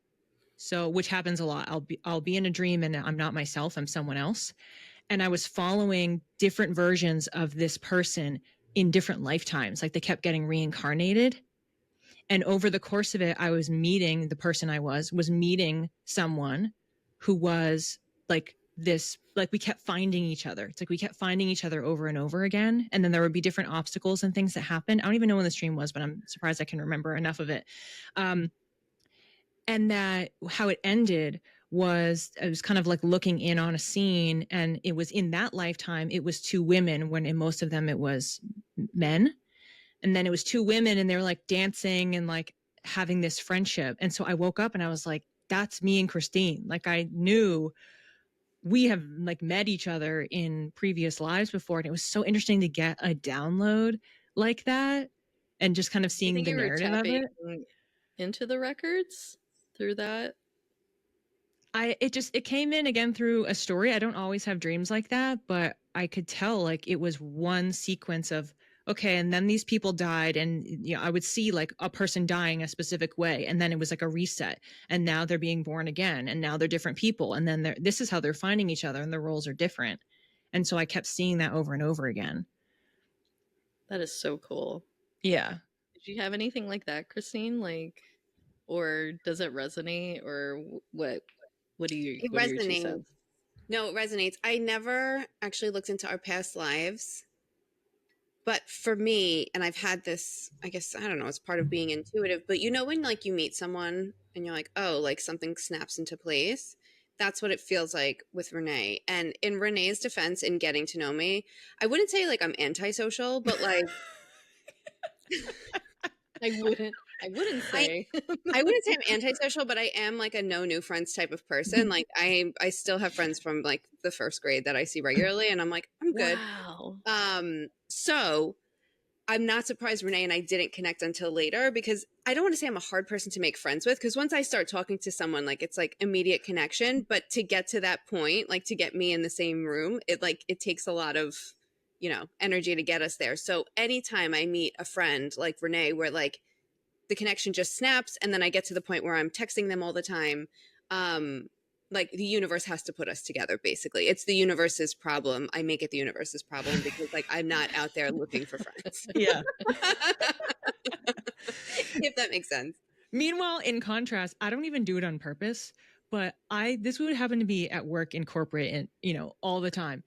So, which happens a lot. I'll be in a dream and I'm not myself. I'm someone else. And I was following different versions of this person in different lifetimes. Like they kept getting reincarnated. And over the course of it, I was meeting the person I was meeting someone who was like this, like we kept finding each other. It's like we kept finding each other over and over again. And then there would be different obstacles and things that happened. I don't even know when the stream was, but I'm surprised I can remember enough of it. And that how it ended was I was kind of like looking in on a scene, and it was in that lifetime, it was 2 women when in most of them it was men. And then it was 2 women and they were like dancing and like having this friendship. And so I woke up and I was like, that's me and Christine. Like I knew we have like met each other in previous lives before. And it was so interesting to get a download like that and just kind of seeing the narrative of it. Into the records through that. It came in again through a story. I don't always have dreams like that, but I could tell like it was one sequence of, okay, and then these people died, and I would see like a person dying a specific way, and then it was like a reset, and now they're being born again, and now they're different people, and then this is how they're finding each other, and their roles are different. And so I kept seeing that over and over again. That is so cool. Yeah. Do you have anything like that, Christine? Like, or does it resonate, or what? What do you? It What are your two resonates. cents? No, it resonates. I never actually looked into our past lives. But for me, and I've had this, I guess, I don't know, it's part of being intuitive, but you know, when like you meet someone and you're like, oh, like something snaps into place. That's what it feels like with Renee. And in Renee's defense, in getting to know me, I wouldn't say like I'm antisocial, but like I wouldn't I say. I wouldn't say I'm antisocial, but I am like a no new friends type of person. Like I still have friends from like the first grade that I see regularly, and I'm like, I'm good. Wow. So I'm not surprised Renee and I didn't connect until later, because I don't want to say I'm a hard person to make friends with, because once I start talking to someone, like it's like immediate connection. But to get to that point, like to get me in the same room, it takes a lot of, energy to get us there. So anytime I meet a friend like Renee, where like the connection just snaps, and then I get to the point where I'm texting them all the time, like the universe has to put us together. Basically, it's the universe's problem. I make it the universe's problem because like I'm not out there looking for friends. Yeah. If that makes sense. Meanwhile, in contrast, I don't even do it on purpose, but this would happen to be at work in corporate and, all the time.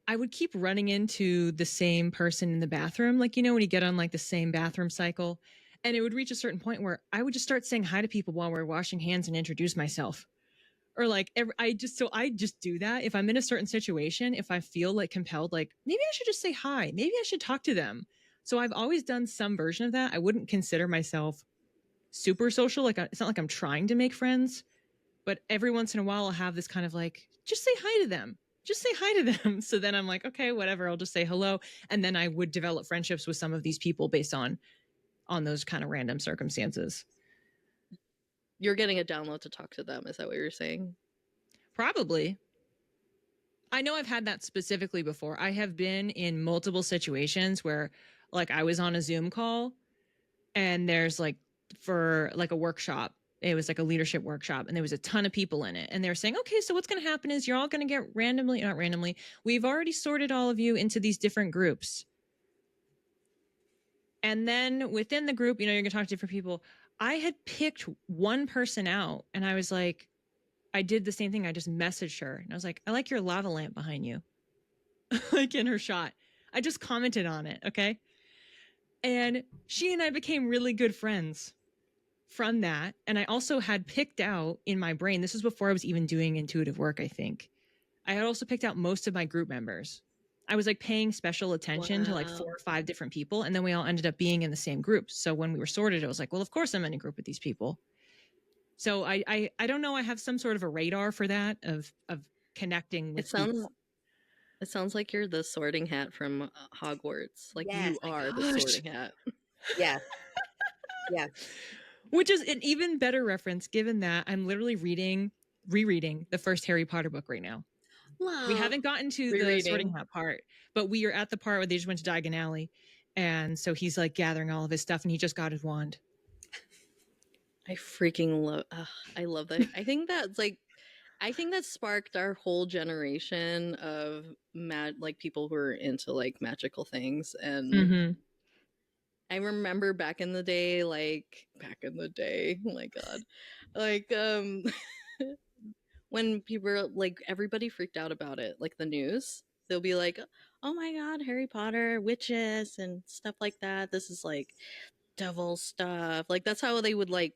I would keep running into the same person in the bathroom, like, when you get on like the same bathroom cycle, and it would reach a certain point where I would just start saying hi to people while we're washing hands and introduce myself. Or like, I just do that. If I'm in a certain situation, if I feel like compelled, like maybe I should just say hi, maybe I should talk to them. So I've always done some version of that. I wouldn't consider myself super social. Like it's not like I'm trying to make friends, but every once in a while I'll have this kind of like, just say hi to them. Just say hi to them. So then I'm like, okay, whatever. I'll just say hello. And then I would develop friendships with some of these people based on those kind of random circumstances. You're getting a download to talk to them. Is that what you're saying? Probably. I know I've had that specifically before. I have been in multiple situations where like I was on a Zoom call and there's like for like a workshop. It was like a leadership workshop and there was a ton of people in it. And they were saying, okay, so what's going to happen is you're all going to get not randomly. We've already sorted all of you into these different groups. And then within the group, you're going to talk to different people. I had picked one person out and I was like, I did the same thing. I just messaged her and I was like, I like your lava lamp behind you. Like in her shot. I just commented on it. Okay. And she and I became really good friends from that. And I also had picked out in my brain, this was before I was even doing intuitive work, I think. I had also picked out most of my group members. I was like paying special attention to like 4 or 5 different people. And then we all ended up being in the same group. So when we were sorted, I was like, well, of course I'm in a group with these people. So I don't know. I have some sort of a radar for that of connecting with people. It sounds like you're the sorting hat from Hogwarts. Like Yes, you my are the gosh. sorting hat. Yeah. Yeah. Which is an even better reference given that I'm literally rereading the first Harry Potter book right now. Wow. We haven't gotten to the sorting hat part, but we are at the part where they just went to Diagon Alley. And so he's like gathering all of his stuff and he just got his wand. I freaking love I love that. I think that sparked our whole generation of like people who are into like magical things. And I remember back in the day, oh my God, like when people were like, everybody freaked out about it, like the news, they'll be like, oh my God, Harry Potter, witches and stuff like that. This is like devil stuff. Like that's how they would like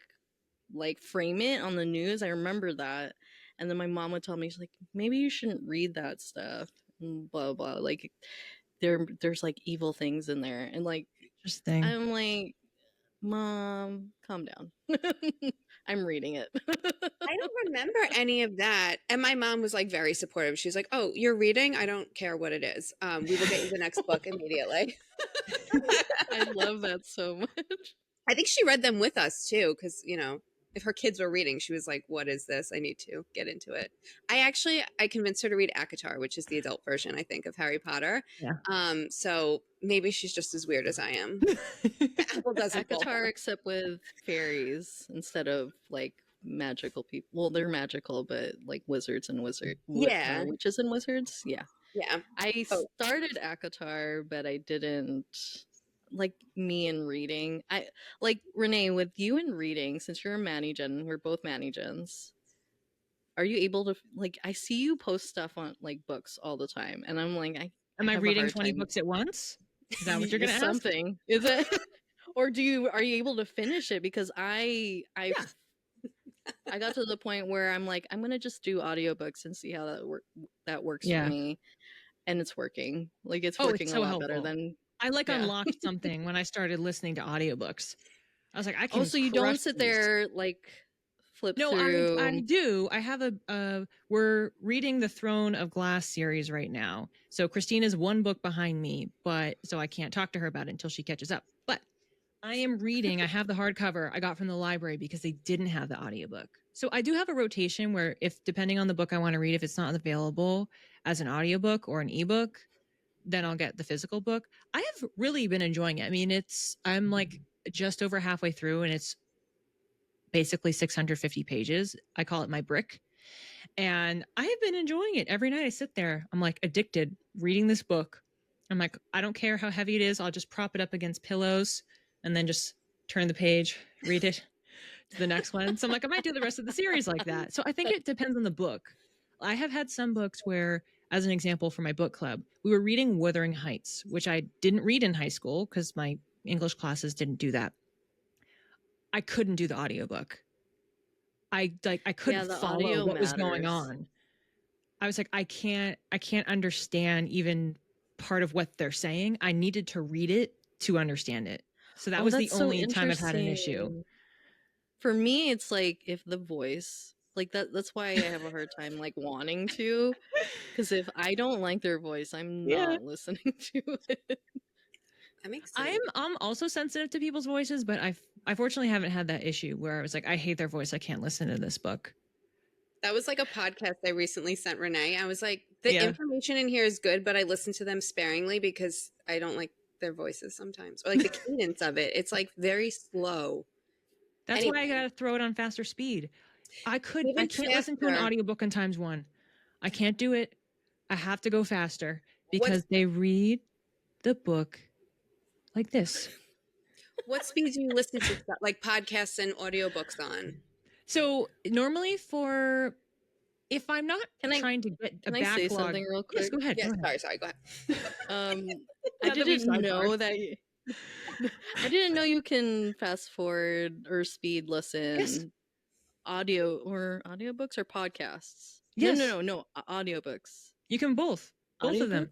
frame it on the news. I remember that. And then my mom would tell me, she's like, maybe you shouldn't read that stuff and blah blah. Like there's like evil things in there. And like Interesting. I'm like, Mom, calm down. I'm reading it. I don't remember any of that. And my mom was like very supportive. She was like, oh, you're reading? I don't care what it is. We will get you the next book immediately. I love that so much. I think she read them with us too, because, if her kids were reading, she was like, what is this? I need to get into it. I convinced her to read ACOTAR, which is the adult version, I think, of Harry Potter. Yeah. So maybe she's just as weird as I am. Apple doesn't fall ACOTAR far. except with fairies instead of like magical people. Well, they're magical, but like wizards and Yeah. witches and wizards. Yeah. Yeah. I started ACOTAR, but I didn't like me and reading. I like Renee with you and reading, since you're a Manigen, we're both Manigens. Are you able to like I see you post stuff on like books all the time and I'm like I Am I have a reading hard 20 time. books at once? Is that what you're Is going to ask? something. Is it or are you able to finish it? Because I got to the point where I'm like, I'm gonna just do audiobooks and see how that works for Yeah. me. And it's working. Like it's Oh, working it's a so lot better helpful. than I like yeah. unlocked something when I started listening to audiobooks. I was like, I can Oh, so you don't crush sit these. there like flip No, through. I do. I have we're reading the Throne of Glass series right now. So Christine is one book behind me, but so I can't talk to her about it until she catches up. But I am reading. I have the hardcover I got from the library because they didn't have the audiobook. So I do have a rotation where if depending on the book I want to read, if it's not available as an audiobook or an ebook, then I'll get the physical book. I have really been enjoying it. I mean, I'm like just over halfway through and it's basically 650 pages. I call it my brick. And I have been enjoying it. Every night I sit there, I'm like addicted reading this book. I'm like, I don't care how heavy it is. I'll just prop it up against pillows and then just turn the page, read it to the next one. So I'm like, I might do the rest of the series like that. So I think it depends on the book. I have had some books where, as an example for my book club, we were reading Wuthering Heights, which I didn't read in high school because my English classes didn't do that. I couldn't do the audiobook. I couldn't follow what was going on. I was like, I can't understand even part of what they're saying. I needed to read it to understand it. So that was the only time I've had an issue. For me, it's like if the voice, like that's why I have a hard time like wanting to, because if I don't like their voice, I'm not listening to it. That makes sense. I'm also sensitive to people's voices, but I fortunately haven't had that issue where I was like, I hate their voice. I can't listen to this book. That was like a podcast I recently sent Renee. I was like, the information in here is good, but I listen to them sparingly because I don't like their voices sometimes. Or like the cadence of it. It's like very slow. That's why I gotta throw it on faster speed. I can't listen to an audiobook on times one. I can't do it. I have to go faster because they read the book like this. What speed do you listen to like podcasts and audiobooks on? So normally if I'm not trying to get a backlog. Can I say something real quick? Yes, go ahead. Yes, go ahead. Sorry, go ahead. I didn't know that I didn't know you can fast forward or speed listen audiobooks or podcasts. Yes. No, audiobooks. You can both of them.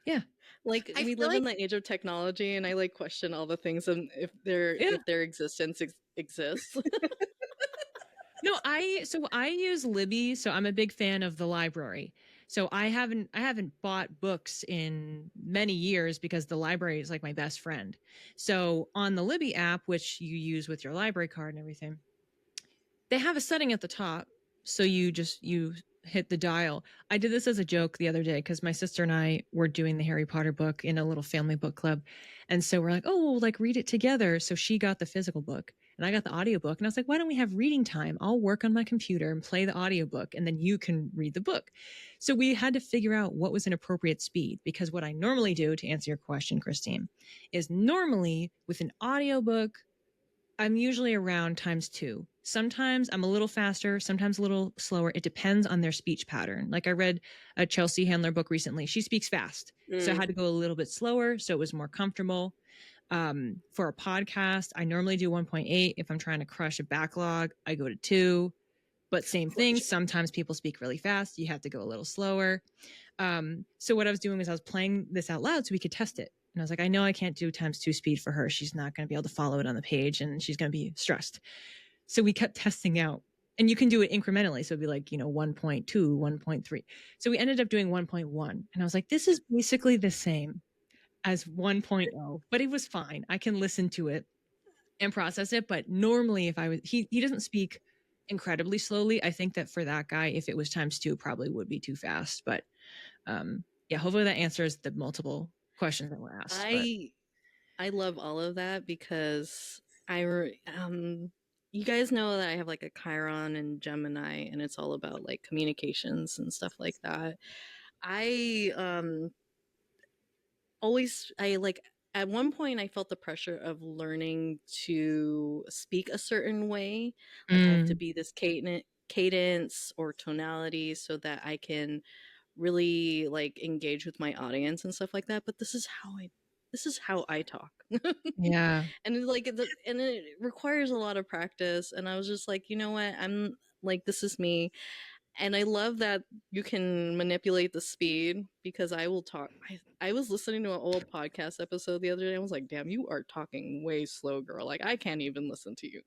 Yeah. Like we live in the age of technology and I like question all the things and if their existence exists. No, I use Libby, so I'm a big fan of the library. So I haven't bought books in many years because the library is like my best friend. So on the Libby app, which you use with your library card and everything, they have a setting at the top. So you hit the dial. I did this as a joke the other day because my sister and I were doing the Harry Potter book in a little family book club. And so we're like, oh, we'll like read it together. So she got the physical book and I got the audiobook. And I was like, why don't we have reading time? I'll work on my computer and play the audiobook and then you can read the book. So we had to figure out what was an appropriate speed because what I normally do, to answer your question, Christine, is normally with an audiobook, I'm usually around ×2. Sometimes I'm a little faster, sometimes a little slower. It depends on their speech pattern. Like I read a Chelsea Handler book recently. She speaks fast. So I had to go a little bit slower so it was more comfortable. For a podcast, I normally do 1.8. If I'm trying to crush a backlog, I go to 2. But same thing. Sometimes people speak really fast. You have to go a little slower. So what I was doing was I was playing this out loud so we could test it. And I was like, I know I can't do ×2 speed for her. She's not going to be able to follow it on the page and she's going to be stressed. So we kept testing out and you can do it incrementally. So it'd be like, 1.2, 1.3. So we ended up doing 1.1 and I was like, this is basically the same as 1.0, but it was fine. I can listen to it and process it. But normally if I was, he doesn't speak incredibly slowly. I think that for that guy, if it was ×2, it probably would be too fast. But yeah, hopefully that answers the multiple questions that were asked. I love all of that because you guys know that I have like a Chiron and Gemini and it's all about like communications and stuff like that. I at one point I felt the pressure of learning to speak a certain way. Like I have to be this cadence or tonality so that I can really like engage with my audience and stuff like that. But this is how I talk. Yeah. And it's like and it requires a lot of practice. And I was just like, you know what? I'm like, this is me. And I love that you can manipulate the speed because I will talk. I was listening to an old podcast episode the other day. I was like, damn, you are talking way slow, girl. Like, I can't even listen to you.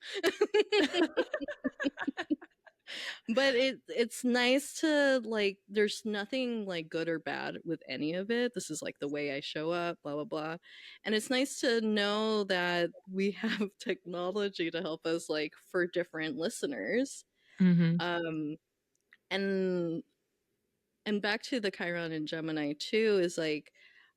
But it's nice to like, there's nothing like good or bad with any of it. This is like the way I show up, blah, blah, blah. And it's nice to know that we have technology to help us like for different listeners. Um, and back to the Chiron and Gemini too is like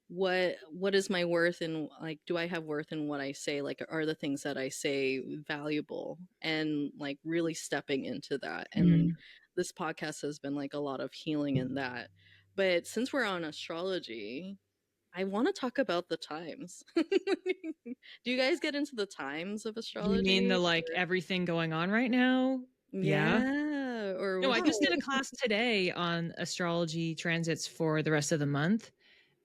what is my worth and like do I have worth in what I say? Like are the things that I say valuable? And like really stepping into that. And this podcast has been like a lot of healing in that. But since we're on astrology, I want to talk about the times. Do you guys get into the times of astrology? You mean the like everything going on right now? Yeah. Or no, I just did a class today on astrology transits for the rest of the month.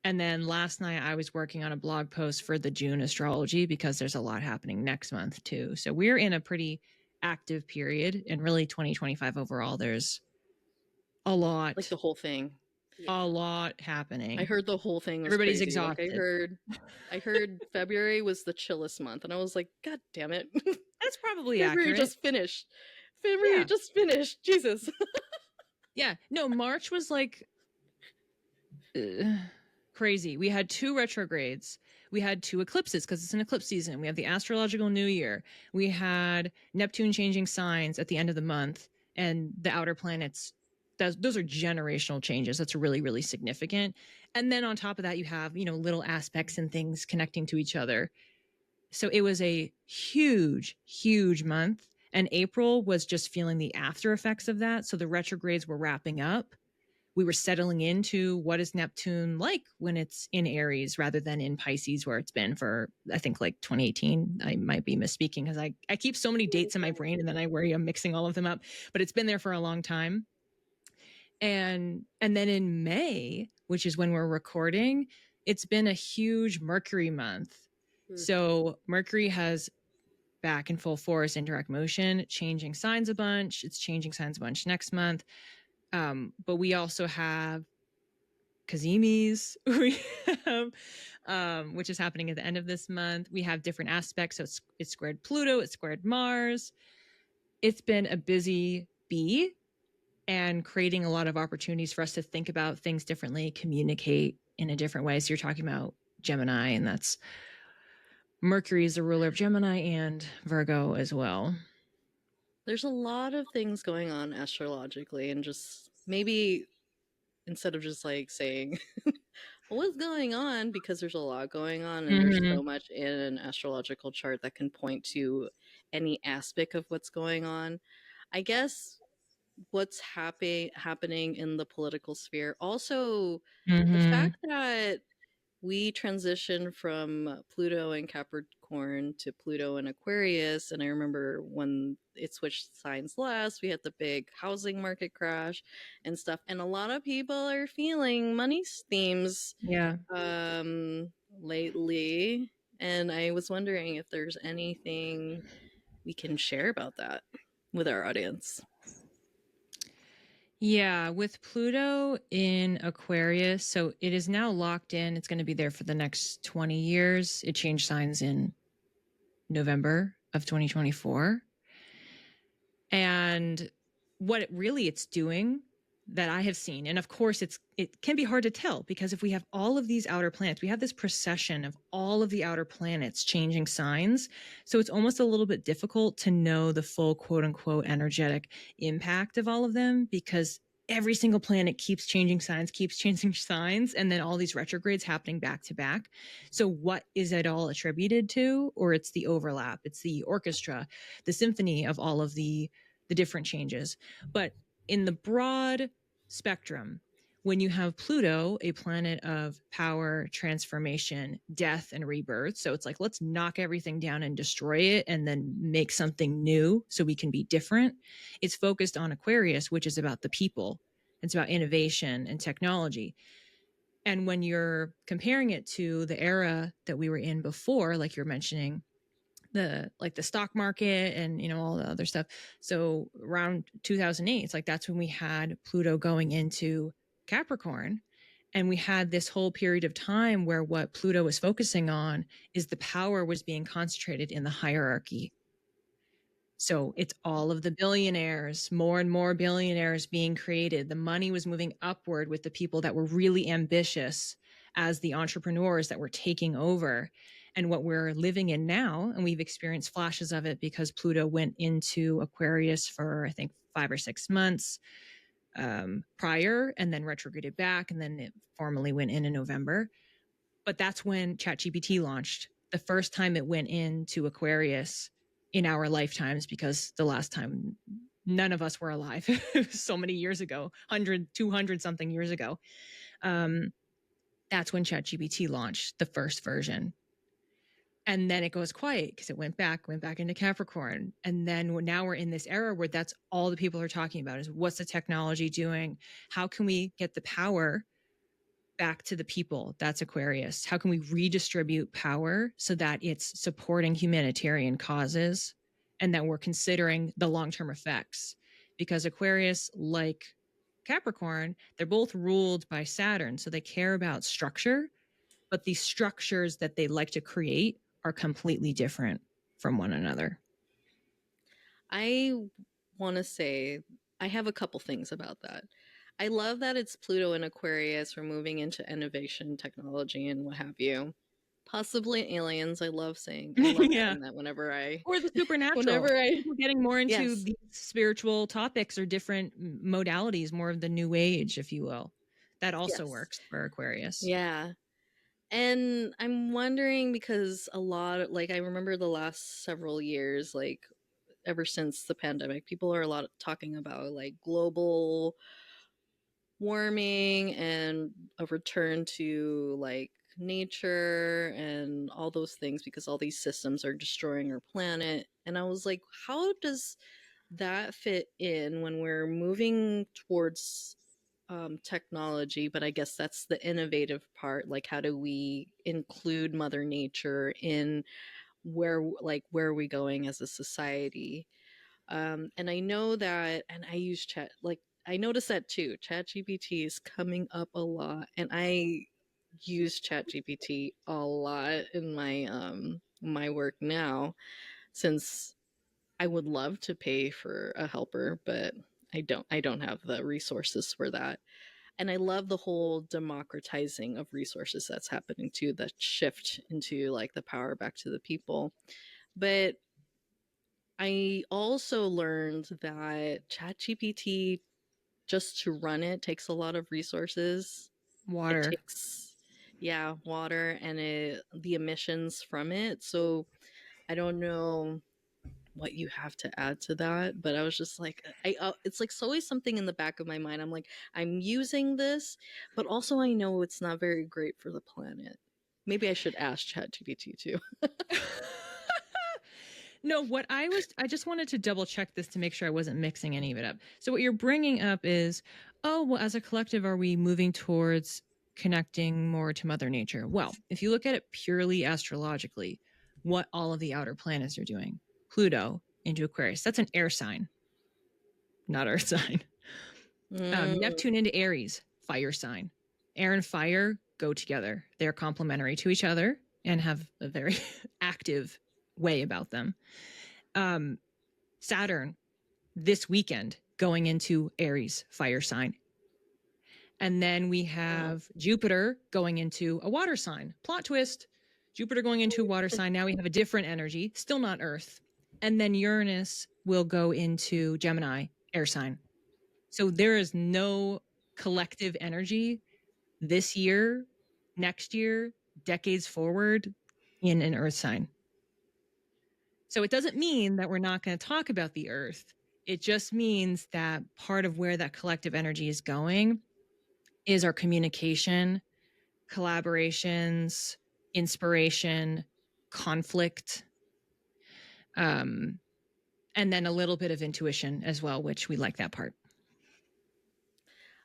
And then last night I was working on a blog post for the June astrology because there's a lot happening next month too. So we're in a pretty active period, and really 2025 overall, there's a lot. Like the whole thing. A lot happening. I heard the whole thing was everybody's crazy. exhausted. Like I heard February was the chillest month, and I was like, God damn it. That's probably February accurate. just finished. February just finished. Jesus. Yeah. No, March was like crazy. We had 2 retrogrades. We had 2 eclipses because it's an eclipse season. We have the astrological new year. We had Neptune changing signs at the end of the month, and the outer planets. Those are generational changes. That's really, really significant. And then on top of that, you have, little aspects and things connecting to each other. So it was a huge, huge month. And April was just feeling the after effects of that. So the retrogrades were wrapping up. We were settling into what is Neptune like when it's in Aries rather than in Pisces, where it's been for, I think, like 2018. I might be misspeaking because I keep so many dates in my brain and then I worry I'm mixing all of them up. But it's been there for a long time. And then in May, which is when we're recording, it's been a huge Mercury month. So Mercury has back in full force, indirect motion, changing signs a bunch. It's changing signs a bunch next month. But we also have Kazimis, we have, which is happening at the end of this month. We have different aspects. So it's squared Pluto, it's squared Mars. It's been a busy bee and creating a lot of opportunities for us to think about things differently, communicate in a different way. So you're talking about Gemini, and that's Mercury is the ruler of Gemini and Virgo as well. There's a lot of things going on astrologically, and just maybe instead of just like saying what's going on, because there's a lot going on and there's so much in an astrological chart that can point to any aspect of what's going on. I guess what's happening in the political sphere. Also, the fact that we transitioned from Pluto and Capricorn to Pluto and Aquarius. And I remember when it switched signs last, we had the big housing market crash and stuff. And a lot of people are feeling money themes lately. And I was wondering if there's anything we can share about that with our audience. Yeah, with Pluto in Aquarius, so it is now locked in. It's going to be there for the next 20 years. It changed signs in November of 2024. And what it's doing that I have seen, and of course it can be hard to tell because if we have all of these outer planets, we have this procession of all of the outer planets changing signs. So it's almost a little bit difficult to know the full quote unquote energetic impact of all of them because every single planet keeps changing signs, and then all these retrogrades happening back to back. So what is it all attributed to? Or it's the overlap, it's the orchestra, the symphony of all of the different changes. But in the broad spectrum, when you have Pluto, a planet of power, transformation, death, and rebirth. So it's like, let's knock everything down and destroy it and then make something new so we can be different. It's focused on Aquarius, which is about the people. It's about innovation and technology. And when you're comparing it to the era that we were in before, like you're mentioning, the stock market and all the other stuff. So around 2008, it's like that's when we had Pluto going into Capricorn, and we had this whole period of time where what Pluto was focusing on is the power was being concentrated in the hierarchy. So it's all of the billionaires, more and more billionaires being created. The money was moving upward with the people that were really ambitious as the entrepreneurs that were taking over. And what we're living in now, and we've experienced flashes of it because Pluto went into Aquarius for, I think, 5 or 6 months prior, and then retrograded back, and then it formally went in November. But that's when ChatGPT launched. The first time it went into Aquarius in our lifetimes, because the last time none of us were alive so many years ago, 100, 200 something years ago. That's when ChatGPT launched, the first version. And then it goes quiet because it went back into Capricorn. And then now we're in this era where that's all the people are talking about is what's the technology doing? How can we get the power back to the people? That's Aquarius. How can we redistribute power so that it's supporting humanitarian causes and that we're considering the long-term effects? Because Aquarius, like Capricorn, they're both ruled by Saturn. So they care about structure, but the structures that they like to create are completely different from one another. I want to say I have a couple things about that. I love that it's Pluto and Aquarius. We're moving into innovation, technology, and what have you. Possibly aliens. I love saying that whenever I or the supernatural. People getting more into these spiritual topics or different modalities, more of the new age, if you will. That also works for Aquarius. Yeah. And I'm wondering because a lot, I remember the last several years, ever since the pandemic, people are talking about global warming and a return to nature and all those things because all these systems are destroying our planet. And I was like, how does that fit in when we're moving towards technology? But I guess that's the innovative part. How do we include Mother Nature in where are we going as a society? And I know that, and I use chat, I noticed that too. ChatGPT is coming up a lot, and I use ChatGPT a lot in my work now, since I would love to pay for a helper, but I don't have the resources for that. And I love the whole democratizing of resources that's happening too, that shift into the power back to the people. But I also learned that ChatGPT, just to run it, takes a lot of resources. Water. It takes, water and the emissions from it. So I don't know what you have to add to that, but I was just like, it's always something in the back of my mind. I'm like, I'm using this, but also I know it's not very great for the planet. Maybe I should ask ChatGPT too. No, I just wanted to double check this to make sure I wasn't mixing any of it up. So what you're bringing up is, as a collective, are we moving towards connecting more to Mother Nature? Well, if you look at it purely astrologically, what all of the outer planets are doing, Pluto into Aquarius, that's an air sign, not earth sign. Neptune into Aries, fire sign. Air and fire go together. They're complementary to each other and have a very active way about them. Saturn this weekend going into Aries, fire sign. And then we have Jupiter going into a water sign. Plot twist. Jupiter going into a water sign. Now we have a different energy, still not Earth. And then Uranus will go into Gemini, air sign. So there is no collective energy this year, next year, decades forward in an Earth sign. So it doesn't mean that we're not going to talk about the Earth. It just means that part of where that collective energy is going is our communication, collaborations, inspiration, conflict, and then a little bit of intuition as well, which we like that part.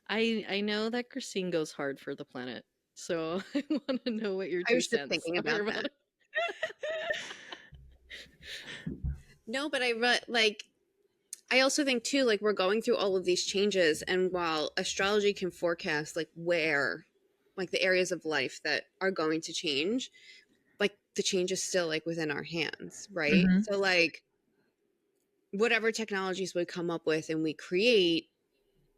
I know that Christine goes hard for the planet, so I want to know what your I two was just cents thinking are about about that. it. No, but I also think too, like, we're going through all of these changes, and while astrology can forecast like where, like, the areas of life that are going to change, like, the change is still like within our hands, right? Mhm. So like whatever technologies we come up with and we create,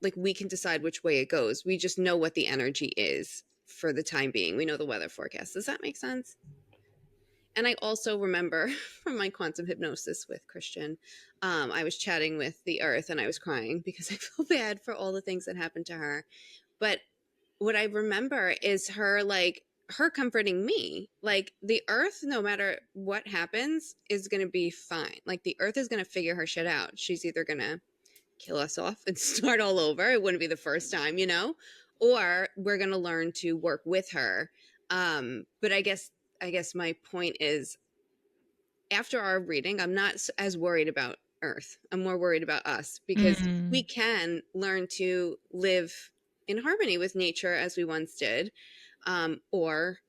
like, we can decide which way it goes. We just know what the energy is for the time being. We know the weather forecast. Does that make sense? And I also remember from my quantum hypnosis with Christian, I was chatting with the earth and I was crying because I feel bad for all the things that happened to her. But what I remember is her, like, her comforting me. Like, the earth, no matter what happens, is going to be fine. Like, the earth is going to figure her shit out. She's either going to kill us off and start all over. It wouldn't be the first time, you know? Or we're going to learn to work with her. But I guess my point is, after our reading, I'm not as worried about Earth. I'm more worried about us, because we can learn to live in harmony with nature as we once did, or,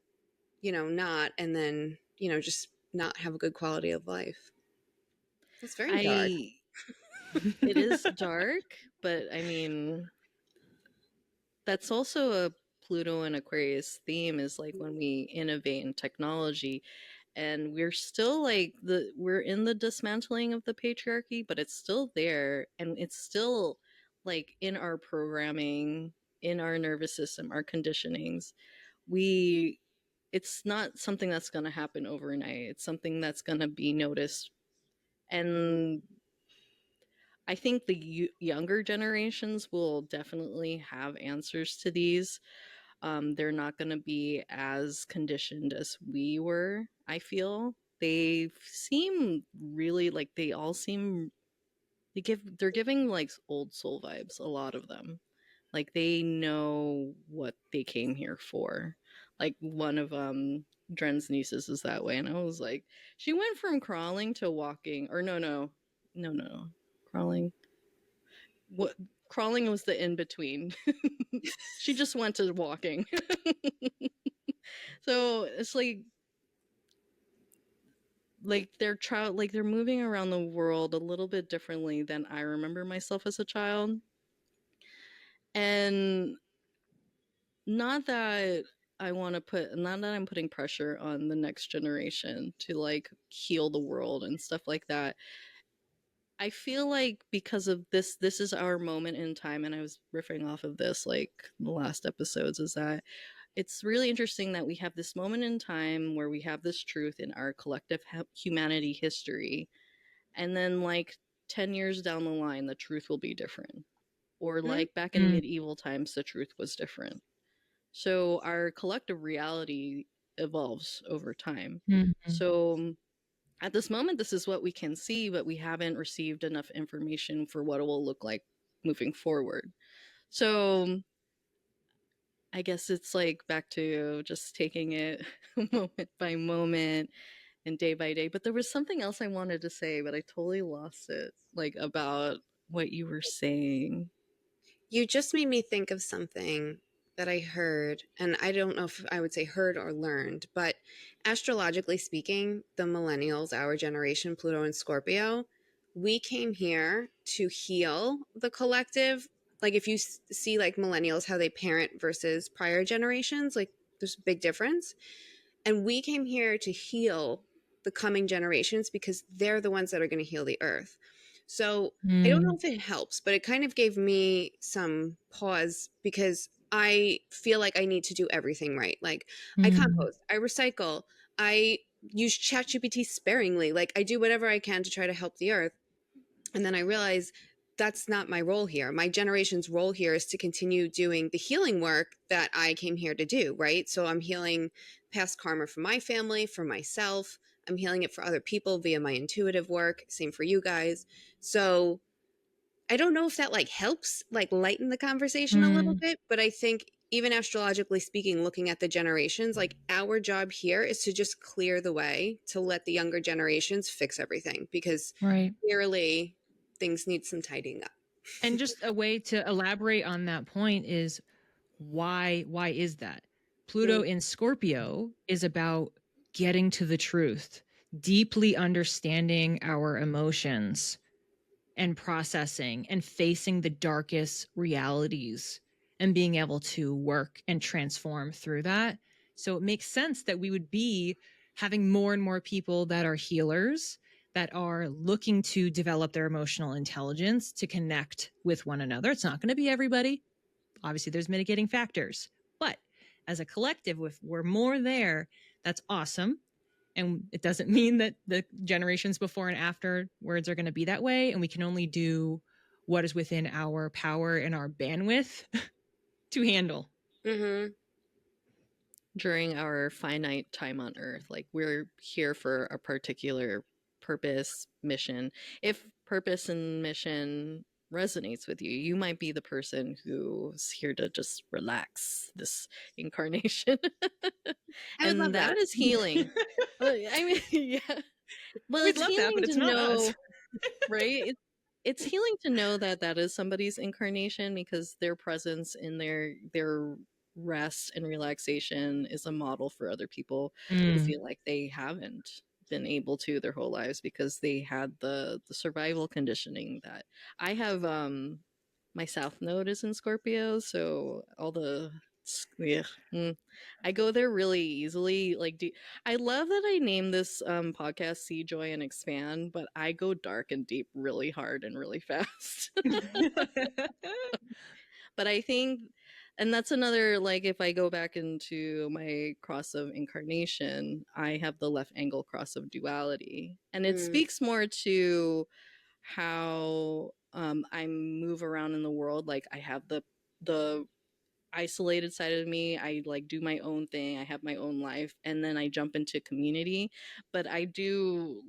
you know, not, and then, you know, just not have a good quality of life. It's very dark. It is dark, but I mean, that's also a Pluto and Aquarius theme, is like when we innovate in technology, and we're still like we're in the dismantling of the patriarchy, but it's still there, and it's still like in our programming, in our nervous system, our conditionings. We It's not something that's going to happen overnight. It's something that's going to be noticed. And I think the younger generations will definitely have answers to these. They're not going to be as conditioned as we were, I feel. They seem really like they all seem they're giving like old soul vibes, a lot of them. Like they know what they came here for. Like one of Dren's nieces is that way, and I was like, she went from crawling to walking, or no, crawling. What crawling was the in between. She just went to walking. So it's like they're moving around the world a little bit differently than I remember myself as a child. And not that not that I'm putting pressure on the next generation to like heal the world and stuff like that. I feel like because of this is our moment in time, and I was riffing off of this like the last episodes, is that it's really interesting that we have this moment in time where we have this truth in our collective humanity history, and then like 10 years down the line the truth will be different, or like back in medieval times the truth was different. So our collective reality evolves over time. So at this moment, this is what we can see, but we haven't received enough information for what it will look like moving forward. So I guess it's like back to just taking it moment by moment and day by day. But there was something else I wanted to say, but I totally lost it, like about what you were saying. You just made me think of something that I heard, and I don't know if I would say heard or learned, but astrologically speaking, the millennials, our generation, Pluto and Scorpio, we came here to heal the collective. Like, if you see like millennials, how they parent versus prior generations, like, there's a big difference. And we came here to heal the coming generations because they're the ones that are going to heal the earth. So I don't know if it helps, but it kind of gave me some pause, because I feel like I need to do everything right. Like, I compost, I recycle, I use ChatGPT sparingly. Like, I do whatever I can to try to help the earth. And then I realize that's not my role here. My generation's role here is to continue doing the healing work that I came here to do, right? So I'm healing past karma for my family, for myself. I'm healing it for other people via my intuitive work. Same for you guys. So I don't know if that like helps like lighten the conversation a little bit, but I think even astrologically speaking, looking at the generations, like our job here is to just clear the way to let the younger generations fix everything, because Right. clearly things need some tidying up. And just a way to elaborate on that point is why is that? Pluto in Scorpio is about getting to the truth, deeply understanding our emotions and processing and facing the darkest realities and being able to work and transform through that. So it makes sense that we would be having more and more people that are healers, that are looking to develop their emotional intelligence to connect with one another. It's not going to be everybody. Obviously, there's mitigating factors. But as a collective, if we're more there, that's awesome. And it doesn't mean that the generations before and afterwards are going to be that way. And we can only do what is within our power and our bandwidth to handle. Mm-hmm. During our finite time on Earth, like we're here for a particular purpose, mission. If purpose and mission resonates with you, you might be the person who's here to just relax this incarnation. I would love And that that. is healing. I mean, yeah. Well, We'd it's love that, healing but it's to not know, us. right? It's healing to know that that is somebody's incarnation, because their presence in their rest and relaxation is a model for other people who feel like they haven't been able to their whole lives because they had the survival conditioning that I have. My south node is in Scorpio, so all the yeah, I go there really easily. Like, I love that I named this podcast CJoy and Expand, but I go dark and deep really hard and really fast. But I think, and that's another, like, if I go back into my cross of incarnation, I have the left angle cross of duality. And it speaks more to how I move around in the world. Like, I have the isolated side of me. I like do my own thing. I have my own life, and then I jump into community. But I do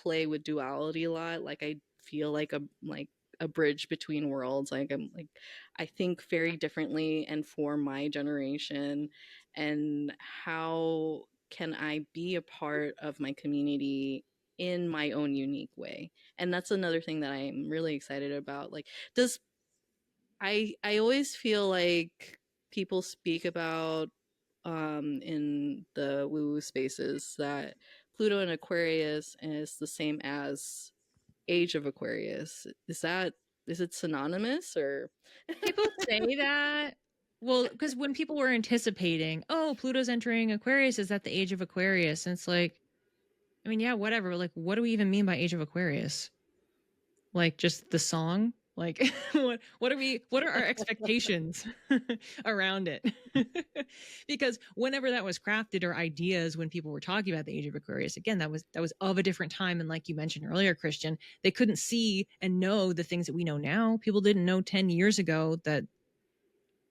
play with duality a lot. Like, I feel like a bridge between worlds. Like, I think very differently and for my generation. And how can I be a part of my community in my own unique way? And that's another thing that I'm really excited about. Like, does I always feel like people speak about in the woo woo spaces that Pluto in Aquarius is the same as Age of Aquarius. Is it synonymous, or People say that. Well, because when people were anticipating, oh, Pluto's entering Aquarius, is that the age of Aquarius? And it's like, I mean, yeah, whatever. Like, what do we even mean by age of Aquarius? Like, just the song? Like, what are our expectations around it? Because whenever that was crafted, or ideas when people were talking about the age of Aquarius, again, that was of a different time. And like you mentioned earlier, Christian, they couldn't see and know the things that we know now. People didn't know 10 years ago that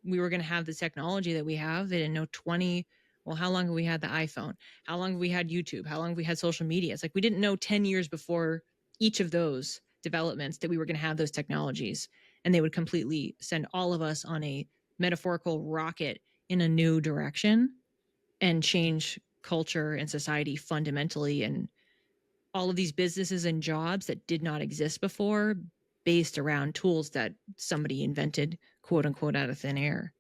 we were going to have the technology that we have. They didn't know 20. Well, how long have we had the iPhone? How long have we had YouTube? How long have we had social media? It's like we didn't know 10 years before each of those developments that we were going to have those technologies. And they would completely send all of us on a metaphorical rocket in a new direction and change culture and society fundamentally. And all of these businesses and jobs that did not exist before, based around tools that somebody invented, quote unquote, out of thin air.